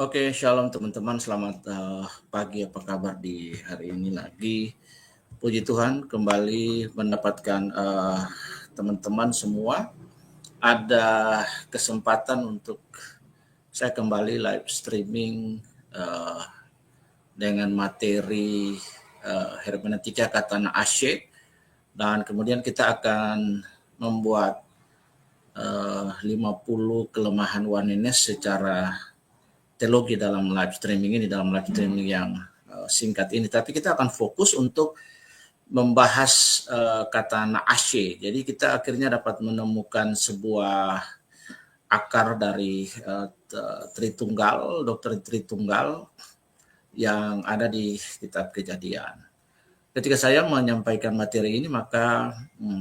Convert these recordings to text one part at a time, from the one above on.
Oke, shalom teman-teman. Selamat pagi. Apa kabar di hari ini lagi? Puji Tuhan, kembali mendapatkan teman-teman semua. Ada kesempatan untuk saya kembali live streaming dengan materi hermeneutika kata Naashe, dan kemudian kita akan membuat 50 kelemahan oneness secara teologi dalam live streaming ini, dalam live streaming yang singkat ini. Tapi kita akan fokus untuk membahas kata Naashe. Jadi kita akhirnya dapat menemukan sebuah akar dari Tritunggal, doktrin Tritunggal yang ada di kitab Kejadian. Ketika saya menyampaikan materi ini, maka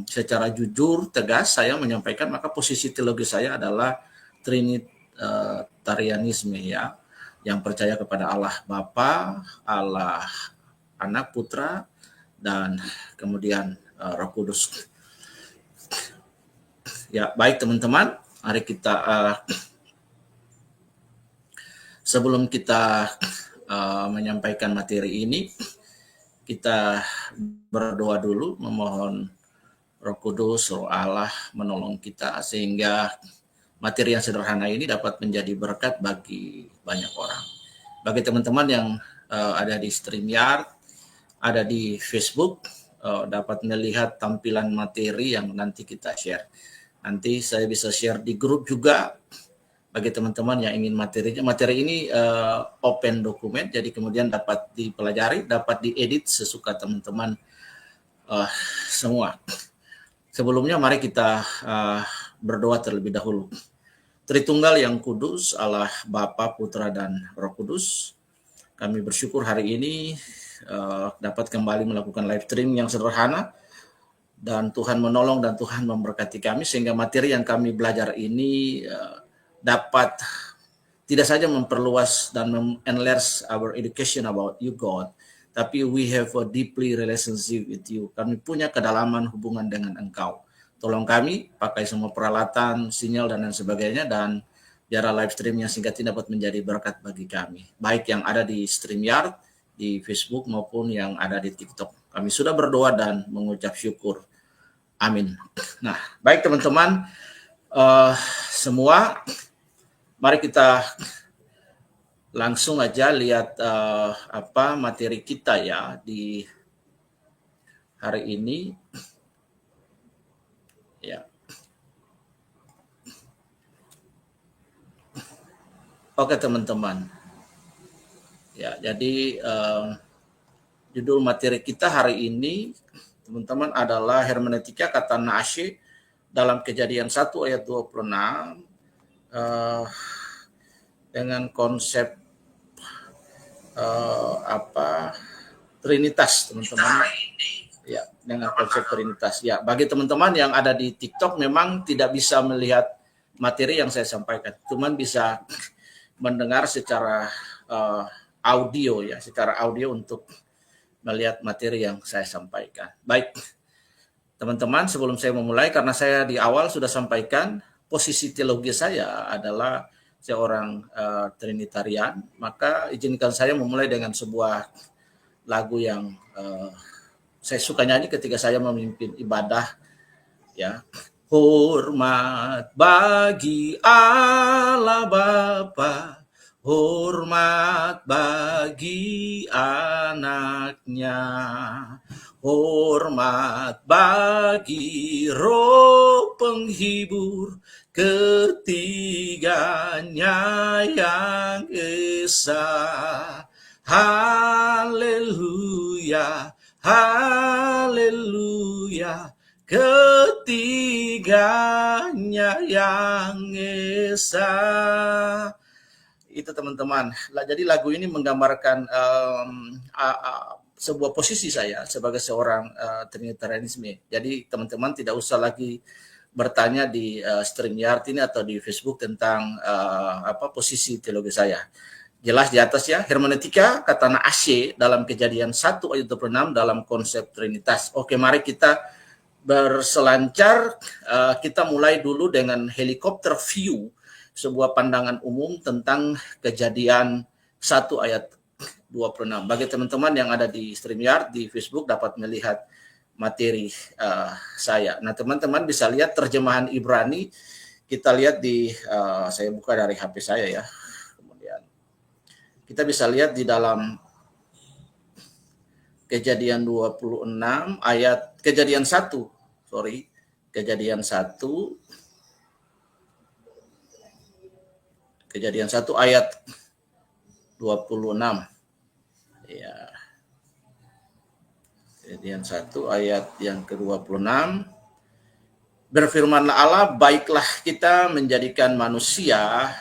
secara jujur, tegas saya menyampaikan, maka posisi teologi saya adalah Trinitarianisme, ya, yang percaya kepada Allah Bapa, Allah Anak, Putra, dan kemudian Roh Kudus. Ya, baik teman-teman, mari kita sebelum kita menyampaikan materi ini, kita berdoa dulu, memohon Roh Kudus, Roh Allah menolong kita sehingga materi yang sederhana ini dapat menjadi berkat bagi banyak orang. Bagi teman-teman yang ada di StreamYard, ada di Facebook, dapat melihat tampilan materi yang nanti kita share. Nanti saya bisa share di grup juga bagi teman-teman yang ingin materinya. Materi ini open dokumen, jadi kemudian dapat dipelajari, dapat diedit sesuka teman-teman semua. Sebelumnya mari kita berdoa terlebih dahulu. Tritunggal yang kudus, Allah Bapa, Putra, dan Roh Kudus, kami bersyukur hari ini dapat kembali melakukan live stream yang sederhana, dan Tuhan menolong dan Tuhan memberkati kami sehingga materi yang kami belajar ini dapat tidak saja memperluas dan enlarge our education about you, God, tapi we have a deeply relationship with you. Kami punya kedalaman hubungan dengan Engkau. Tolong kami pakai semua peralatan, sinyal, dan lain sebagainya, dan biar live stream yang singkat ini dapat menjadi berkat bagi kami, baik yang ada di StreamYard, di Facebook, maupun yang ada di TikTok. Kami sudah berdoa dan mengucap syukur. Amin. Nah, baik teman-teman semua, mari kita langsung aja lihat apa materi kita ya di hari ini. Ya. Oke teman-teman. Ya, jadi judul materi kita hari ini, teman-teman, adalah hermeneutika kata Naashe dalam Kejadian 1 ayat 26 dengan konsep Trinitas, teman-teman. Ya, dengan konsep Trinitas. Ya, bagi teman-teman yang ada di TikTok memang tidak bisa melihat materi yang saya sampaikan, cuman bisa mendengar secara audio, ya, secara audio untuk melihat materi yang saya sampaikan. Baik, teman-teman, sebelum saya memulai, karena saya di awal sudah sampaikan posisi teologi saya adalah seorang Trinitarian, maka izinkan saya memulai dengan sebuah lagu yang saya suka nyanyi ketika saya memimpin ibadah, ya. Hormat bagi Allah Bapa, hormat bagi anaknya, hormat bagi Roh Penghibur, ketiganya yang esa. Haleluya, haleluya, ketiganya yang esa. Itu teman-teman. Jadi lagu ini menggambarkan sebuah posisi saya sebagai seorang Trinitarianisme. Jadi teman-teman tidak usah lagi bertanya di StreamYard ini atau di Facebook tentang posisi teologi saya. Jelas di atas ya, hermeneutika kata Naashe dalam Kejadian 1 ayat 26 dalam konsep Trinitas. Oke, mari kita berselancar. Kita mulai dulu dengan helikopter view sebuah pandangan umum tentang Kejadian 1 ayat 26. Bagi teman-teman yang ada di StreamYard, di Facebook dapat melihat materi saya. Nah, teman-teman bisa lihat terjemahan Ibrani. Kita lihat di, saya buka dari HP saya ya. Kemudian kita bisa lihat di dalam Kejadian 26 ayat, Kejadian 1 ayat 26. Ya. Kejadian 1 ayat yang ke-26. Berfirmanlah Allah, baiklah kita menjadikan manusia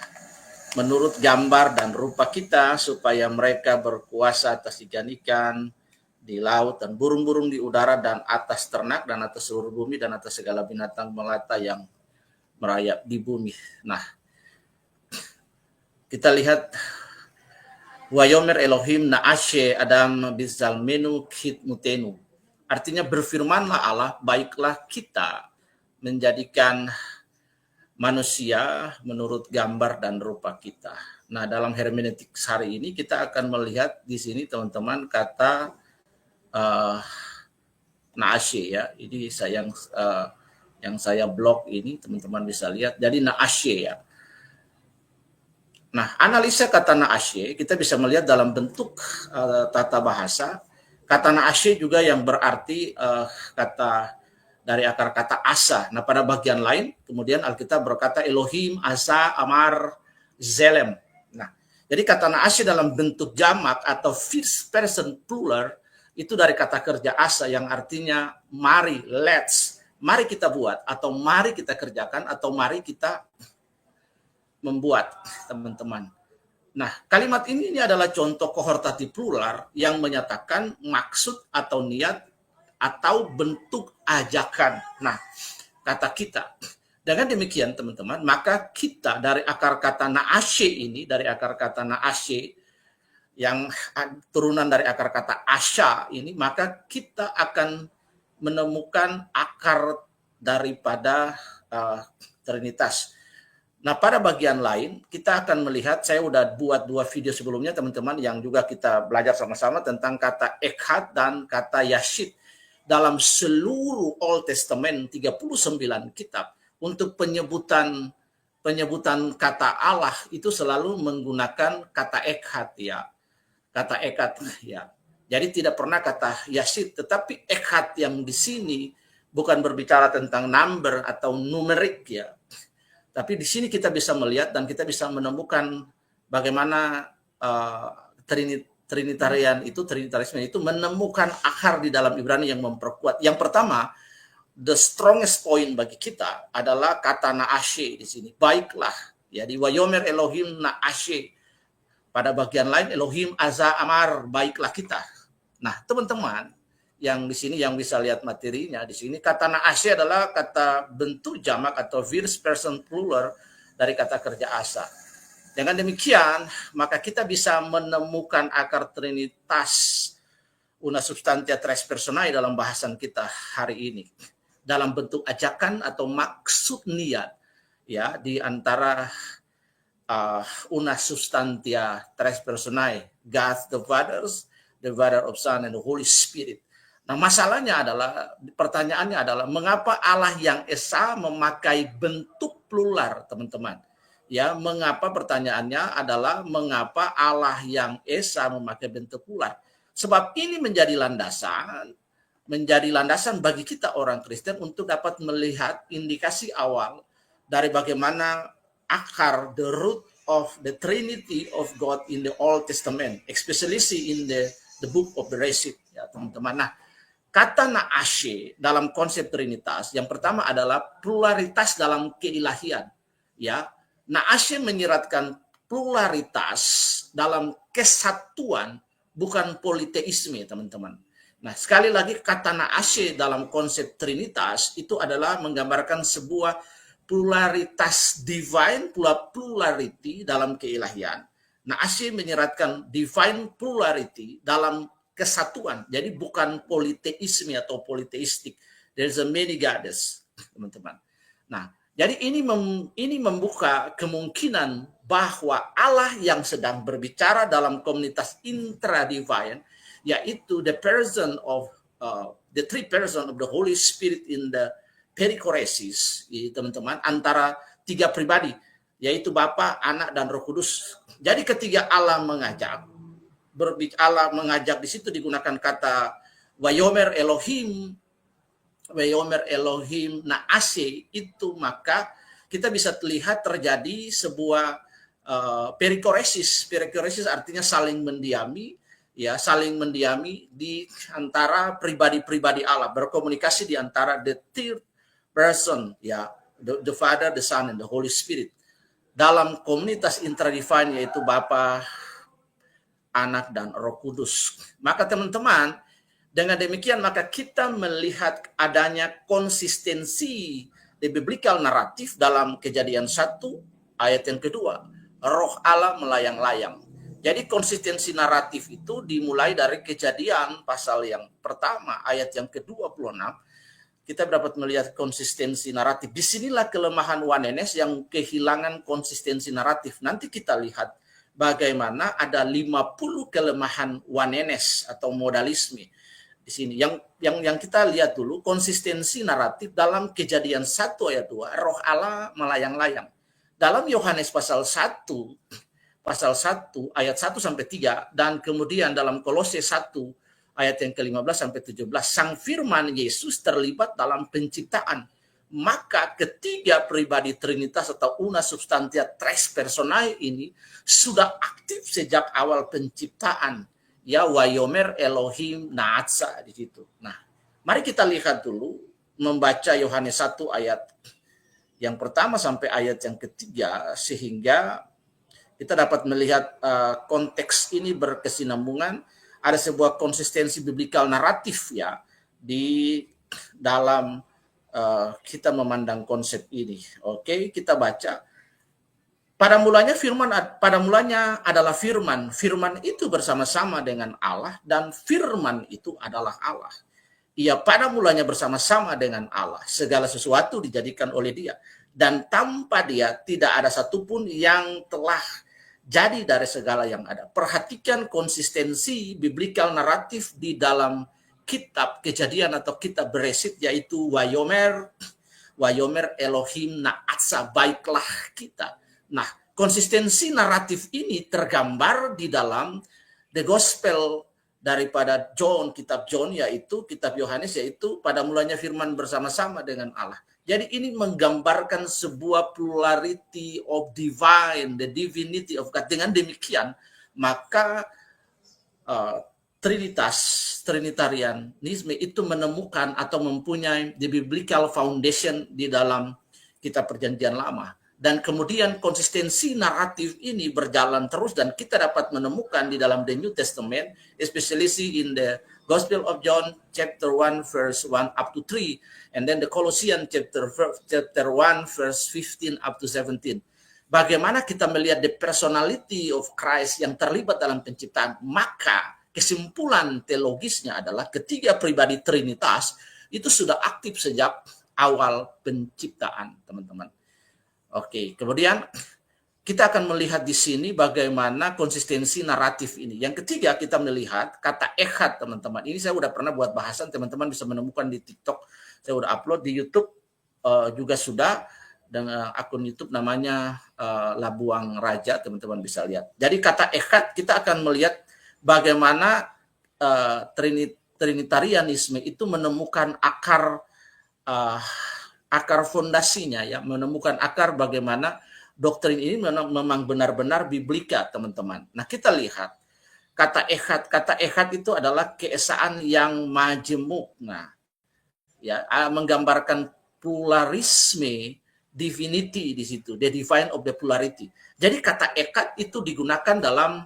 menurut gambar dan rupa kita, supaya mereka berkuasa atas ikan-ikan di laut dan burung-burung di udara dan atas ternak dan atas seluruh bumi dan atas segala binatang melata yang merayap di bumi. Nah, kita lihat Wayomer Elohim na'ashe Adam bizalmenu khidmutenu. Artinya berfirmanlah Allah, baiklah kita menjadikan manusia menurut gambar dan rupa kita. Nah, dalam hermeneutik hari ini kita akan melihat di sini teman-teman kata na'ashe ya. Ini yang saya blog ini teman-teman bisa lihat. Jadi na'ashe ya. Nah, analisa kata na'ashe kita bisa melihat dalam bentuk tata bahasa. Kata na'ashe juga yang berarti kata dari akar kata asa. Nah, pada bagian lain kemudian Alkitab berkata Elohim, asa, amar, zelem. Nah, jadi kata na'ashe dalam bentuk jamak atau first person plural itu dari kata kerja asa yang artinya mari, let's, mari kita buat, atau mari kita kerjakan, atau mari kita membuat, teman-teman. Nah, kalimat ini adalah contoh kohortatif plural yang menyatakan maksud atau niat atau bentuk ajakan. Nah, kata kita. Dengan demikian, teman-teman, maka kita dari akar kata na'ashe ini, dari akar kata na'ashe yang turunan dari akar kata asya ini, maka kita akan menemukan akar daripada Trinitas. Nah, pada bagian lain kita akan melihat, saya udah buat 2 video sebelumnya teman-teman yang juga kita belajar sama-sama tentang kata Echad dan kata Yashid dalam seluruh Old Testament 39 kitab. Untuk penyebutan kata Allah itu selalu menggunakan kata Echad ya. Kata Echad ya. Jadi tidak pernah kata Yashid, tetapi Echad yang di sini bukan berbicara tentang number atau numerik ya. Tapi di sini kita bisa melihat dan kita bisa menemukan bagaimana Trinitarisme itu menemukan akar di dalam Ibrani yang memperkuat. Yang pertama, the strongest point bagi kita adalah kata na'ashe di sini. Baiklah, ya di Wayomer Elohim na'ashe. Pada bagian lain Elohim aza amar, baiklah kita. Nah, teman-teman yang di sini yang bisa lihat materinya di sini, kata na'ashe adalah kata bentuk jamak atau first person plural dari kata kerja asa. Dengan demikian, maka kita bisa menemukan akar trinitas una substantia tres personae dalam bahasan kita hari ini dalam bentuk ajakan atau maksud niat ya di antara una substantia tres personae, God the Father of Son and the Holy Spirit. Nah, masalahnya adalah, pertanyaannya adalah mengapa Allah yang esa memakai bentuk plural, teman-teman? Ya, mengapa, pertanyaannya adalah mengapa Allah yang esa memakai bentuk plural? Sebab ini menjadi landasan bagi kita orang Kristen untuk dapat melihat indikasi awal dari bagaimana akar, the root of the Trinity of God in the Old Testament, especially in the book of Bereshit, ya teman-teman. Nah, kata na'ashe dalam konsep Trinitas, yang pertama adalah pluralitas dalam keilahian, ya. Na'ashe menyiratkan pluralitas dalam kesatuan, bukan politeisme, teman-teman. Nah, sekali lagi kata na'ashe dalam konsep Trinitas itu adalah menggambarkan sebuah pluralitas divine, plurality dalam keilahian. Na'ashe menyiratkan divine plurality dalam kesatuan. Jadi bukan politeisme atau politeistik. There's a many goddess, teman-teman. Nah, Jadi ini membuka kemungkinan bahwa Allah yang sedang berbicara dalam komunitas intra-divine, yaitu the three person of the Holy Spirit in the perichoresis, teman-teman, antara tiga pribadi, yaitu Bapa, Anak, dan Roh Kudus. Jadi ketika Allah mengajak di situ digunakan kata Wayomer Elohim Naase, itu maka kita bisa lihat terjadi sebuah perikoresis. Perikoresis artinya saling mendiami, ya, saling mendiami di antara pribadi-pribadi Allah, berkomunikasi di antara the third person, ya, the Father, the Son, and the Holy Spirit dalam komunitas intradivine, yaitu Bapa, Anak, dan Roh Kudus. Maka teman-teman, dengan demikian maka kita melihat adanya konsistensi di biblical naratif dalam Kejadian 1 ayat yang kedua, Roh Allah melayang-layang. Jadi konsistensi naratif itu dimulai dari Kejadian pasal yang pertama ayat yang ke-26. Kita dapat melihat konsistensi naratif. Disinilah kelemahan Wanenes yang kehilangan konsistensi naratif. Nanti kita lihat bagaimana ada 50 kelemahan Wanenes atau modalisme di sini. Yang kita lihat dulu konsistensi naratif dalam Kejadian 1 ayat 2, Roh Allah melayang-layang. Dalam Yohanes pasal 1 ayat 1 sampai 3, dan kemudian dalam Kolose 1 ayat yang ke-15 sampai 17, Sang Firman Yesus terlibat dalam penciptaan. Maka ketiga pribadi Trinitas atau una substantia tres personae ini sudah aktif sejak awal penciptaan. Ya, Wayomer Elohim Naatsa di situ. Nah, mari kita lihat dulu membaca Yohanes 1 ayat yang pertama sampai ayat yang ketiga, sehingga kita dapat melihat konteks ini berkesinambungan. Ada sebuah konsistensi biblikal naratif, ya, di dalam kita memandang konsep ini. Oke, kita baca. Pada mulanya adalah firman. Firman itu bersama-sama dengan Allah, dan firman itu adalah Allah. Ia pada mulanya bersama-sama dengan Allah. Segala sesuatu dijadikan oleh Dia, dan tanpa Dia tidak ada satupun yang telah jadi dari segala yang ada. Perhatikan konsistensi biblikal naratif di dalam kitab Kejadian atau kitab Beresit, yaitu Wayomer Elohim Naatsa, baiklah kita. Nah, konsistensi naratif ini tergambar di dalam the gospel daripada John, kitab John, yaitu kitab Yohanes, yaitu pada mulanya firman bersama-sama dengan Allah. Jadi ini menggambarkan sebuah plurality of divine, the divinity of God. Dengan demikian, maka Trinitarianisme itu menemukan atau mempunyai the biblical foundation di dalam kitab Perjanjian Lama. Dan kemudian konsistensi naratif ini berjalan terus, dan kita dapat menemukan di dalam the New Testament, especially in the Gospel of John chapter 1 verse 1 up to 3, and then the Colossians chapter 1 verse 15 up to 17. Bagaimana kita melihat the personality of Christ yang terlibat dalam penciptaan, maka kesimpulan teologisnya adalah ketiga pribadi Trinitas itu sudah aktif sejak awal penciptaan, teman-teman. Oke, kemudian kita akan melihat di sini bagaimana konsistensi naratif ini. Yang ketiga, kita melihat kata echad, teman-teman. Ini saya udah pernah buat bahasan, teman-teman bisa menemukan di TikTok. Saya udah upload di YouTube juga sudah, dengan akun YouTube namanya Labuang Raja, teman-teman bisa lihat. Jadi kata echad, kita akan melihat bagaimana Trinitarianisme itu menemukan akar fondasinya, ya, menemukan akar bagaimana doktrin ini memang benar-benar biblika, teman-teman. Nah, kita lihat kata echad itu adalah keesaan yang majemuk. Nah, ya, menggambarkan pluralisme divinity di situ, the divine of the plurality. Jadi kata echad itu digunakan dalam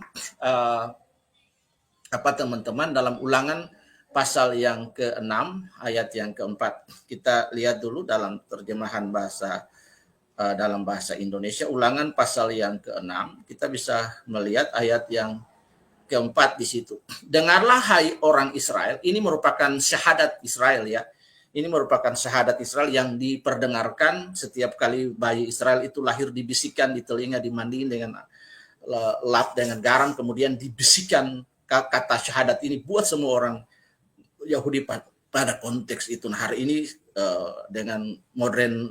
teman-teman, dalam Ulangan pasal yang ke-6 ayat yang ke-4. Kita lihat dulu dalam terjemahan dalam bahasa Indonesia, Ulangan pasal yang ke-6, kita bisa melihat ayat yang ke-4 di situ. Dengarlah hai orang Israel, ini merupakan syahadat Israel, ya. Ini merupakan syahadat Israel yang diperdengarkan setiap kali bayi Israel itu lahir, dibisikkan di telinga, dimandiin dengan lap dengan garam, kemudian dibisikkan kata syahadat ini buat semua orang Yahudi pada konteks itu. Nah, hari ini dengan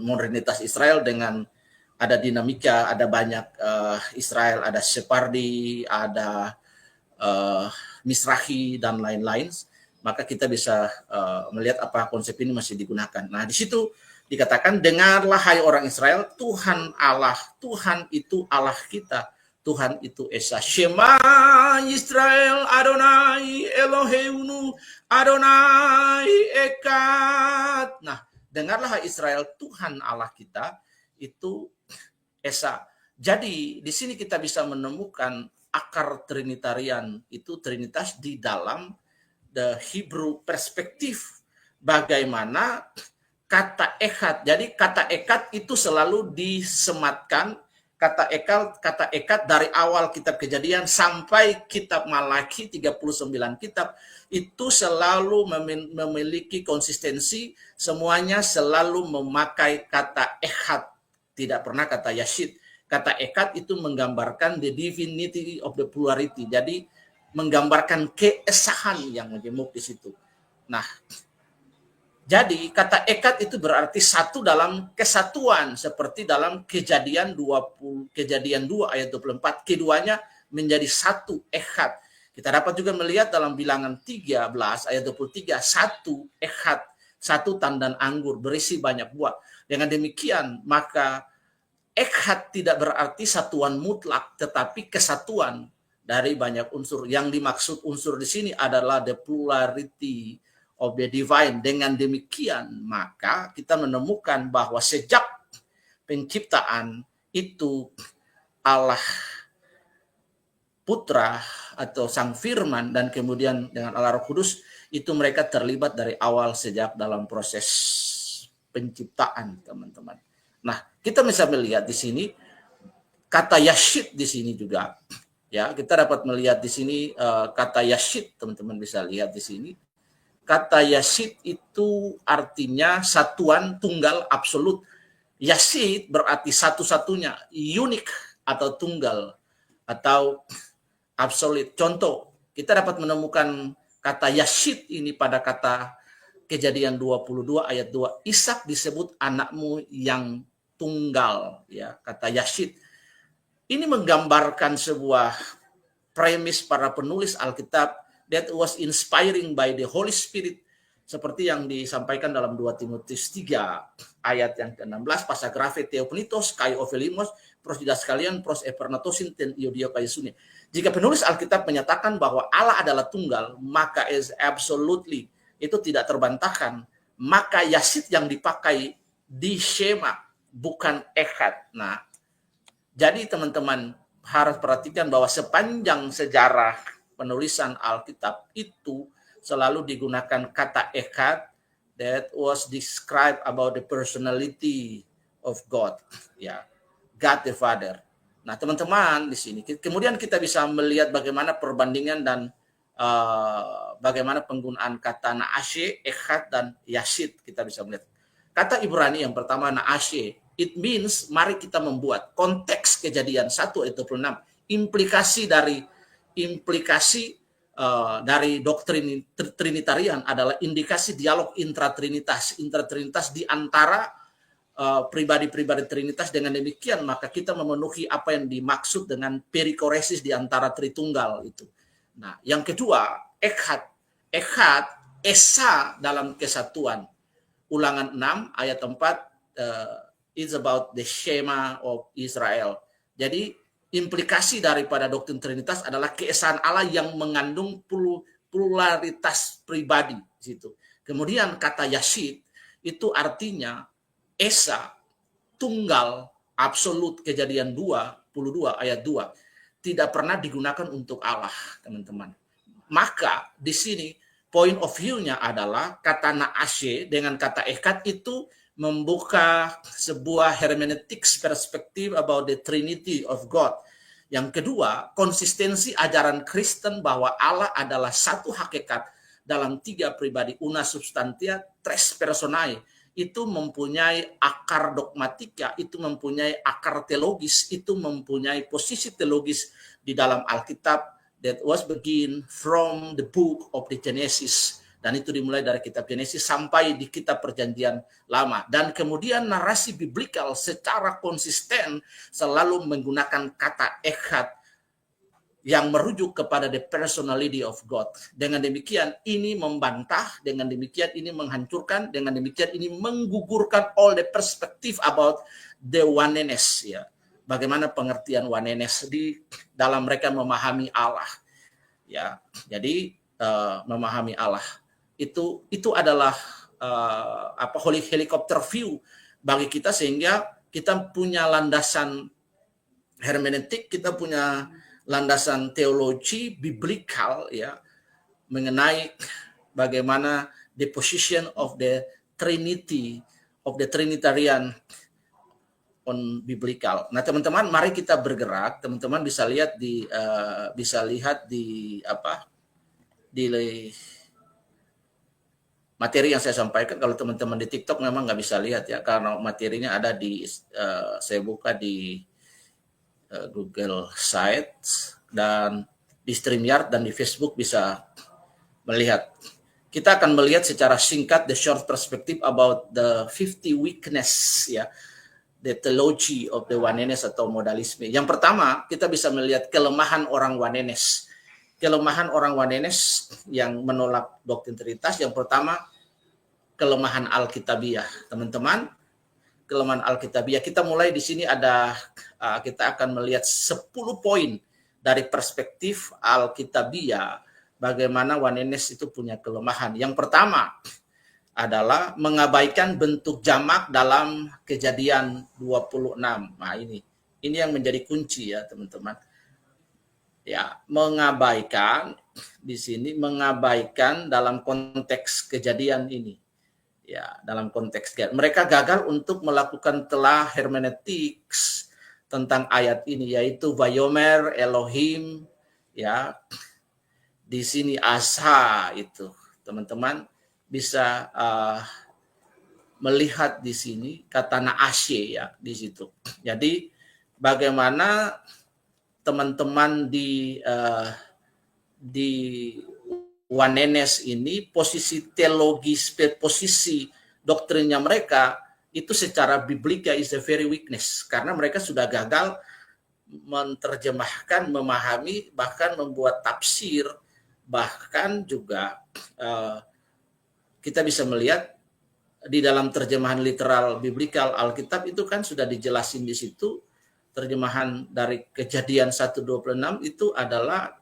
modernitas Israel, dengan ada dinamika, ada banyak Israel, ada Sephardi, ada Mizrahi dan lain-lain, maka kita bisa melihat apa konsep ini masih digunakan. Nah, di situ dikatakan, dengarlah hai orang Israel, Tuhan Allah, Tuhan itu Allah kita, Tuhan itu Esa. Shema Israel Adonai Eloheinu Adonai Echad. Nah, dengarlah hai Israel, Tuhan Allah kita itu Esa. Jadi di sini kita bisa menemukan akar Trinitarian, itu Trinitas di dalam the Hebrew perspektif. Bagaimana kata Echad. Jadi kata Echad itu selalu disematkan, kata Echad dari awal kitab Kejadian sampai kitab Malaki 39 kitab itu selalu memiliki konsistensi, semuanya selalu memakai kata Echad, tidak pernah kata Yashid. Kata Echad itu menggambarkan the divinity of the plurality, jadi menggambarkan keesahan yang menjemuk di situ. Nah, jadi kata Echad itu berarti satu dalam kesatuan, seperti dalam Kejadian 2 ayat 24, keduanya menjadi satu Echad. Kita dapat juga melihat dalam Bilangan 13 ayat 23, satu Echad, satu tandan anggur berisi banyak buah. Dengan demikian maka Echad tidak berarti satuan mutlak, tetapi kesatuan dari banyak unsur. Yang dimaksud unsur di sini adalah the plurality of the divine. Dengan demikian, maka kita menemukan bahwa sejak penciptaan itu Allah Putra atau Sang Firman dan kemudian dengan Allah Roh Kudus, itu mereka terlibat dari awal sejak dalam proses penciptaan, teman-teman. Nah, kita bisa melihat di sini kata Yashid di sini juga, ya, kita dapat melihat di sini kata Yashid, teman-teman bisa lihat di sini. Kata Yashid itu artinya satuan, tunggal, absolut. Yashid berarti satu-satunya, unik atau tunggal atau absolut. Contoh, kita dapat menemukan kata Yashid ini pada kata Kejadian 22 ayat 2. Ishak disebut anakmu yang tunggal, ya, kata Yashid. Ini menggambarkan sebuah premis para penulis Alkitab that was inspiring by the Holy Spirit, seperti yang disampaikan dalam 2 Timotius 3 ayat yang ke-16, pasagrafe theopnitos kai ovelimos pros tidak sekalian pros epernatosin ten iodio kaisune. Jika penulis Alkitab menyatakan bahwa Allah adalah tunggal, maka is absolutely, itu tidak terbantahkan, maka Yashid yang dipakai di Shema, bukan Echad. Nah, jadi teman-teman harus perhatikan bahwa sepanjang sejarah penulisan Alkitab itu selalu digunakan kata Echad that was described about the personality of God, ya, God the Father. Nah, teman-teman di sini kemudian kita bisa melihat bagaimana perbandingan dan bagaimana penggunaan kata Naashe, Echad dan Yashid. Kita bisa melihat kata Ibrani yang pertama Naashe, it means mari kita membuat. Konteks Kejadian 1 ayat 26, implikasi dari doktrin Trinitarian adalah indikasi dialog intratrinitas di antara pribadi-pribadi Trinitas. Dengan demikian maka kita memenuhi apa yang dimaksud dengan perikoresis di antara Tritunggal itu. Nah, yang kedua, Echad, Esa dalam kesatuan. Ulangan 6 ayat 4 is about the Shema of Israel. Jadi implikasi daripada doktrin Trinitas adalah keesaan Allah yang mengandung pluralitas pribadi situ. Kemudian kata Yashid itu artinya Esa, tunggal, absolut. Kejadian 22 ayat 2 tidak pernah digunakan untuk Allah, teman-teman. Maka di sini point of view-nya adalah kata Naashe dengan kata Echad itu membuka sebuah hermeneutics perspektif about the Trinity of God. Yang kedua, konsistensi ajaran Kristen bahwa Allah adalah satu hakikat dalam tiga pribadi, una substantia, tres personae, itu mempunyai akar dogmatika, itu mempunyai akar teologis, itu mempunyai posisi teologis di dalam Alkitab that was begin from the book of the Genesis. Dan itu dimulai dari kitab Genesis sampai di kitab Perjanjian Lama. Dan kemudian narasi biblikal secara konsisten selalu menggunakan kata echad yang merujuk kepada the personality of God. Dengan demikian ini membantah, dengan demikian ini menghancurkan, dengan demikian ini menggugurkan all the perspective about the oneness, ya. Bagaimana pengertian oneness di dalam mereka memahami Allah, ya. Jadi memahami Allah itu adalah helikopter view bagi kita, sehingga kita punya landasan hermeneutik, kita punya landasan teologi biblikal, ya, mengenai bagaimana the position of the Trinity, of the Trinitarian on biblical. Nah, teman-teman, mari kita bergerak. Teman-teman bisa lihat di materi yang saya sampaikan. Kalau teman-teman di TikTok memang nggak bisa lihat, ya, karena materinya ada di saya buka di Google Sites dan di StreamYard dan di Facebook bisa melihat. Kita akan melihat secara singkat the short perspective about the 50 weakness, ya, the theology of the oneness atau modalisme. Yang pertama, kita bisa melihat kelemahan orang oneness. Kelemahan orang oneness yang menolak doktrin Trinitas. Yang pertama, kelemahan Alkitabiah. Teman-teman, kelemahan Alkitabiah. Kita mulai di sini kita akan melihat 10 poin dari perspektif Alkitabiah bagaimana oneness itu punya kelemahan. Yang pertama adalah mengabaikan bentuk jamak dalam Kejadian 26. Nah, ini yang menjadi kunci, ya, teman-teman. Ya, mengabaikan di sini, mengabaikan dalam konteks kejadian ini. Ya, dalam konteks mereka gagal untuk melakukan telah hermeneutiks tentang ayat ini, yaitu Vayomer Elohim, ya. Di sini asa itu, teman-teman bisa melihat di sini kata naasye, ya, di situ. Jadi bagaimana teman-teman di oneness ini posisi teologis, posisi doktrinnya mereka itu secara biblika is a very weakness, karena mereka sudah gagal menerjemahkan, memahami, bahkan membuat tafsir, bahkan juga kita bisa melihat di dalam terjemahan literal biblikal Alkitab itu kan sudah dijelasin di situ. Terjemahan dari Kejadian 1:26 itu adalah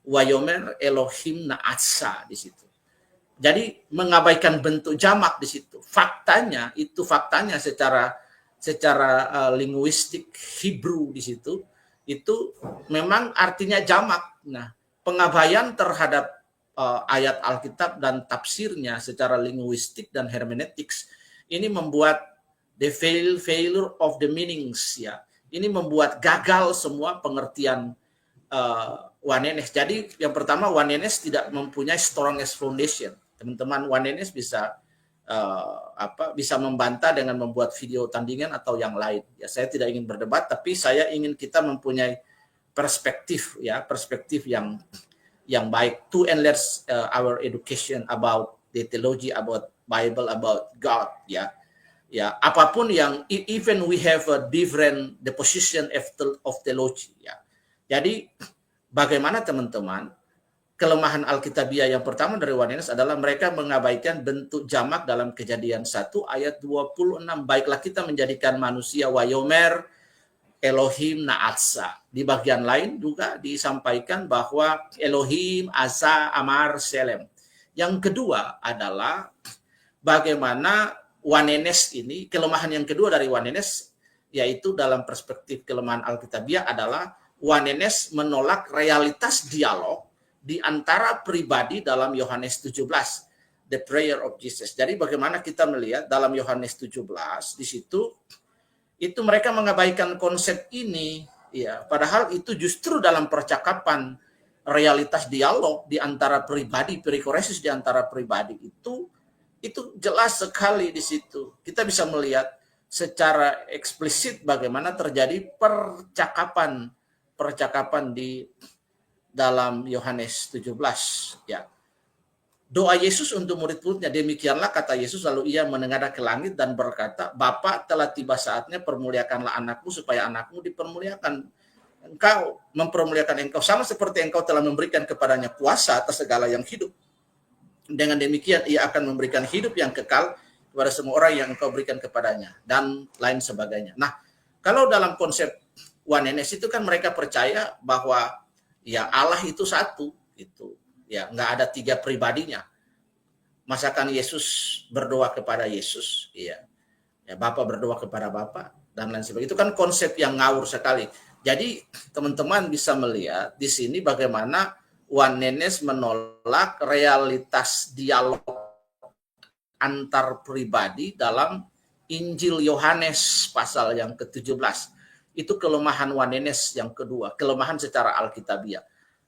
Wayomer Elohim Na'atsa di situ. Jadi mengabaikan bentuk jamak di situ. Faktanya secara linguistik Hebrew di situ itu memang artinya jamak. Nah, pengabaian terhadap ayat Alkitab dan tafsirnya secara linguistik dan hermeneutics ini membuat the failure of the meanings, ya. Ini membuat gagal semua pengertian oneness. Jadi yang pertama, oneness tidak mempunyai strongest foundation. Teman-teman, oneness bisa bisa membantah dengan membuat video tandingan atau yang lain. Ya, saya tidak ingin berdebat, tapi saya ingin kita mempunyai perspektif, ya, perspektif yang baik to enlarge our education about the theology, about Bible, about God, ya. Ya, apapun yang even we have a different the position of theology, ya. Jadi bagaimana teman-teman kelemahan Alkitabiah yang pertama dari oneness adalah mereka mengabaikan bentuk jamak dalam Kejadian 1 ayat 26. Baiklah kita menjadikan manusia Wayomer Elohim Na'atsa. Di bagian lain juga disampaikan bahwa Elohim Asa Amar Selem. Yang kedua adalah bagaimana oneness ini, kelemahan yang kedua dari oneness, yaitu dalam perspektif kelemahan Alkitabiah adalah oneness menolak realitas dialog di antara pribadi dalam Yohanes 17, the prayer of Jesus. Jadi bagaimana kita melihat dalam Yohanes 17 di situ itu mereka mengabaikan konsep ini, ya, padahal itu justru dalam percakapan realitas dialog di antara pribadi, perikoresis di antara pribadi itu jelas sekali di situ. Kita bisa melihat secara eksplisit bagaimana terjadi percakapan di dalam Yohanes 17 ya. Doa Yesus untuk murid-muridnya, demikianlah kata Yesus, lalu ia menengadah ke langit dan berkata, Bapa, telah tiba saatnya, permuliakanlah anakmu supaya anakmu dipermuliakan. Engkau mempermuliakan engkau sama seperti engkau telah memberikan kepadanya kuasa atas segala yang hidup. Dengan demikian ia akan memberikan hidup yang kekal kepada semua orang yang engkau berikan kepadanya, dan lain sebagainya. Nah, kalau dalam konsep oneness itu kan mereka percaya bahwa ya Allah itu satu, gitu. Ya, nggak ada tiga pribadinya. Masakan Yesus berdoa kepada Yesus, ya Bapa berdoa kepada Bapa dan lain sebagainya. Itu kan konsep yang ngawur sekali. Jadi teman-teman bisa melihat di sini bagaimana oneness menolak realitas dialog antar pribadi dalam Injil Yohanes pasal yang ke-17. Itu kelemahan oneness yang kedua, kelemahan secara alkitabiah.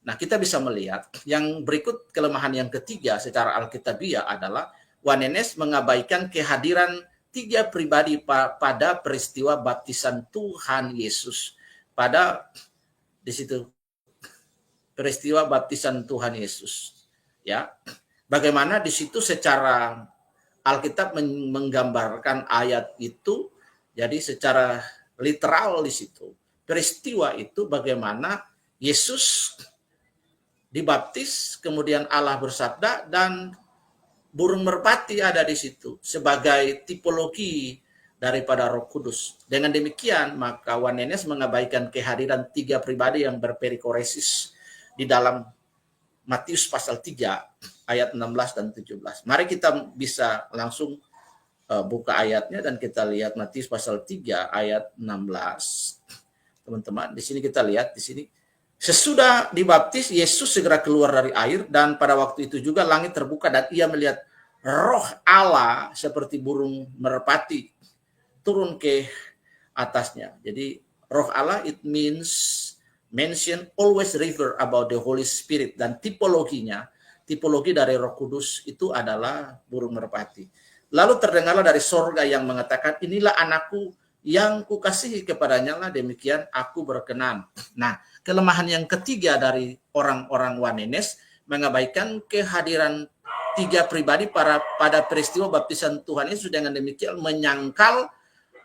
Nah, kita bisa melihat yang berikut, kelemahan yang ketiga secara alkitabiah adalah oneness mengabaikan kehadiran tiga pribadi pada peristiwa baptisan Tuhan Yesus. Pada di situ peristiwa baptisan Tuhan Yesus. Ya. Bagaimana di situ secara Alkitab menggambarkan ayat itu, jadi secara literal di situ. Peristiwa itu bagaimana Yesus dibaptis, kemudian Allah bersabda, dan burung merpati ada di situ sebagai tipologi daripada Roh Kudus. Dengan demikian, maka oneness mengabaikan kehadiran tiga pribadi yang berperikoresis di dalam Matius pasal 3 ayat 16 dan 17. Mari kita bisa langsung buka ayatnya dan kita lihat Matius pasal 3 ayat 16. Teman-teman, di sini kita lihat di sini, sesudah dibaptis, Yesus segera keluar dari air, dan pada waktu itu juga langit terbuka dan ia melihat Roh Allah seperti burung merpati turun ke atasnya. Jadi Roh Allah, it means mention always refer about the Holy Spirit, dan tipologi dari Roh Kudus itu adalah burung merpati. Lalu terdengarlah dari sorga yang mengatakan, inilah anakku yang kukasihi, kepadanya lah demikian aku berkenan. Nah, kelemahan yang ketiga dari orang-orang oneness mengabaikan kehadiran tiga pribadi pada peristiwa baptisan Tuhan Yesus, dengan demikian menyangkal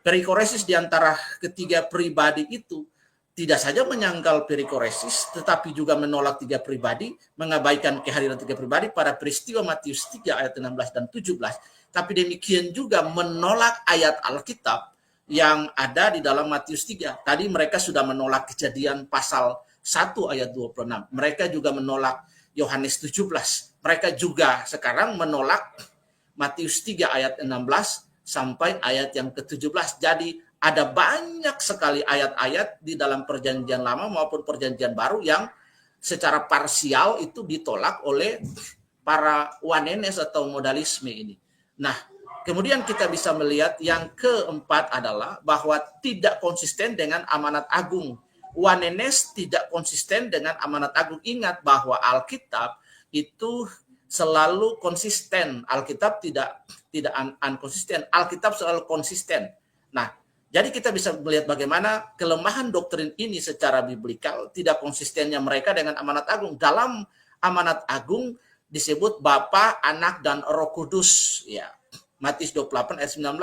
perikoresis di antara ketiga pribadi itu. Tidak saja menyangkal perikoresis, tetapi juga menolak tiga pribadi, mengabaikan kehadiran tiga pribadi pada peristiwa Matius 3 ayat 16 dan 17. Tapi demikian juga menolak ayat Alkitab yang ada di dalam Matius 3. Tadi mereka sudah menolak Kejadian pasal 1 ayat 26. Mereka juga menolak Yohanes 17. Mereka juga sekarang menolak Matius 3 ayat 16 sampai ayat yang ke-17. Jadi ada banyak sekali ayat-ayat di dalam perjanjian lama maupun perjanjian baru yang secara parsial itu ditolak oleh para oneness atau modalisme ini. Nah, kemudian kita bisa melihat yang keempat adalah bahwa tidak konsisten dengan amanat agung. Oneness tidak konsisten dengan amanat agung. Ingat bahwa Alkitab itu selalu konsisten. Alkitab tidak unkonsisten. Alkitab selalu konsisten. Nah, jadi kita bisa melihat bagaimana kelemahan doktrin ini secara biblikal, tidak konsistennya mereka dengan amanat agung. Dalam amanat agung disebut Bapa, Anak, dan Roh Kudus. Ya, Matius 28 ayat 19.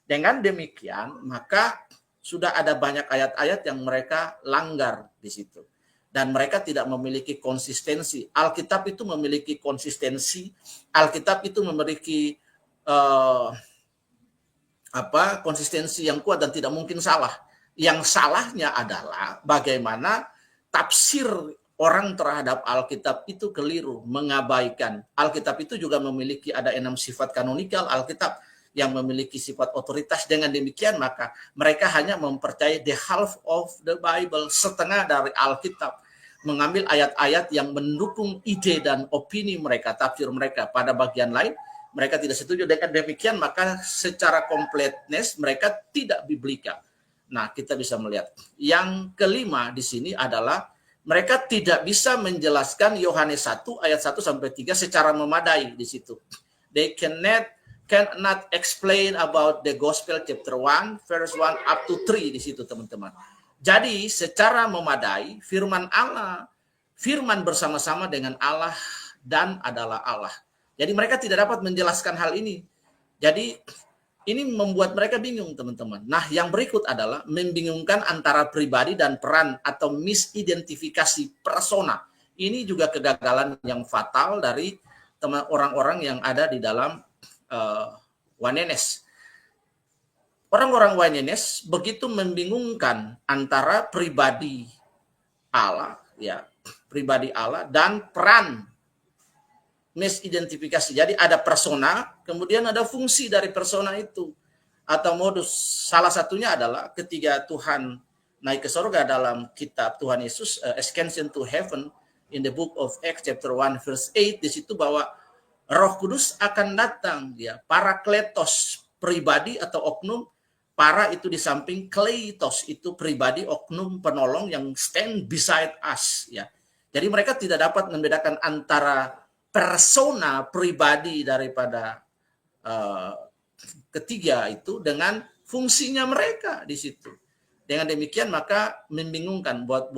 Dengan demikian, maka sudah ada banyak ayat-ayat yang mereka langgar di situ. Dan mereka tidak memiliki konsistensi. Alkitab itu memiliki konsistensi. Alkitab itu memiliki konsistensi yang kuat dan tidak mungkin salah. Yang salahnya adalah bagaimana tafsir orang terhadap Alkitab itu keliru, mengabaikan. Alkitab itu juga memiliki ada 6 sifat kanonikal Alkitab yang memiliki sifat otoritas. Dengan demikian maka mereka hanya mempercayai the half of the Bible, setengah dari Alkitab, mengambil ayat-ayat yang mendukung ide dan opini mereka, tafsir mereka. Pada bagian lain mereka tidak setuju. Dengan demikian maka secara completeness mereka tidak biblikal. Nah, kita bisa melihat yang kelima di sini adalah Mereka tidak bisa menjelaskan Yohanes 1 ayat 1 sampai 3 secara memadai di situ. They cannot explain about the gospel chapter 1 verse 1 up to 3 di situ, teman-teman. Jadi secara memadai firman Allah, firman bersama-sama dengan Allah dan adalah Allah. Jadi mereka tidak dapat menjelaskan hal ini. Jadi ini membuat mereka bingung, teman-teman. Nah, yang berikut adalah membingungkan antara pribadi dan peran atau misidentifikasi persona. Ini juga kegagalan yang fatal dari orang-orang yang ada di dalam Wanenes. Orang-orang Wanenes begitu membingungkan antara pribadi Allah, ya, pribadi Allah dan peran, misidentifikasi. Jadi ada persona, kemudian ada fungsi dari persona itu atau modus. Salah satunya adalah ketika Tuhan naik ke surga dalam kitab Tuhan Yesus, Ascension to Heaven in the book of Acts chapter 1 verse 8, di situ bahwa Roh Kudus akan datang, ya, parakletos, pribadi atau oknum. Para itu di samping, kleitos itu pribadi, oknum, penolong yang stand beside us, ya. Jadi mereka tidak dapat membedakan antara persona pribadi daripada ketiga itu dengan fungsinya mereka di situ. Dengan demikian maka membingungkan buat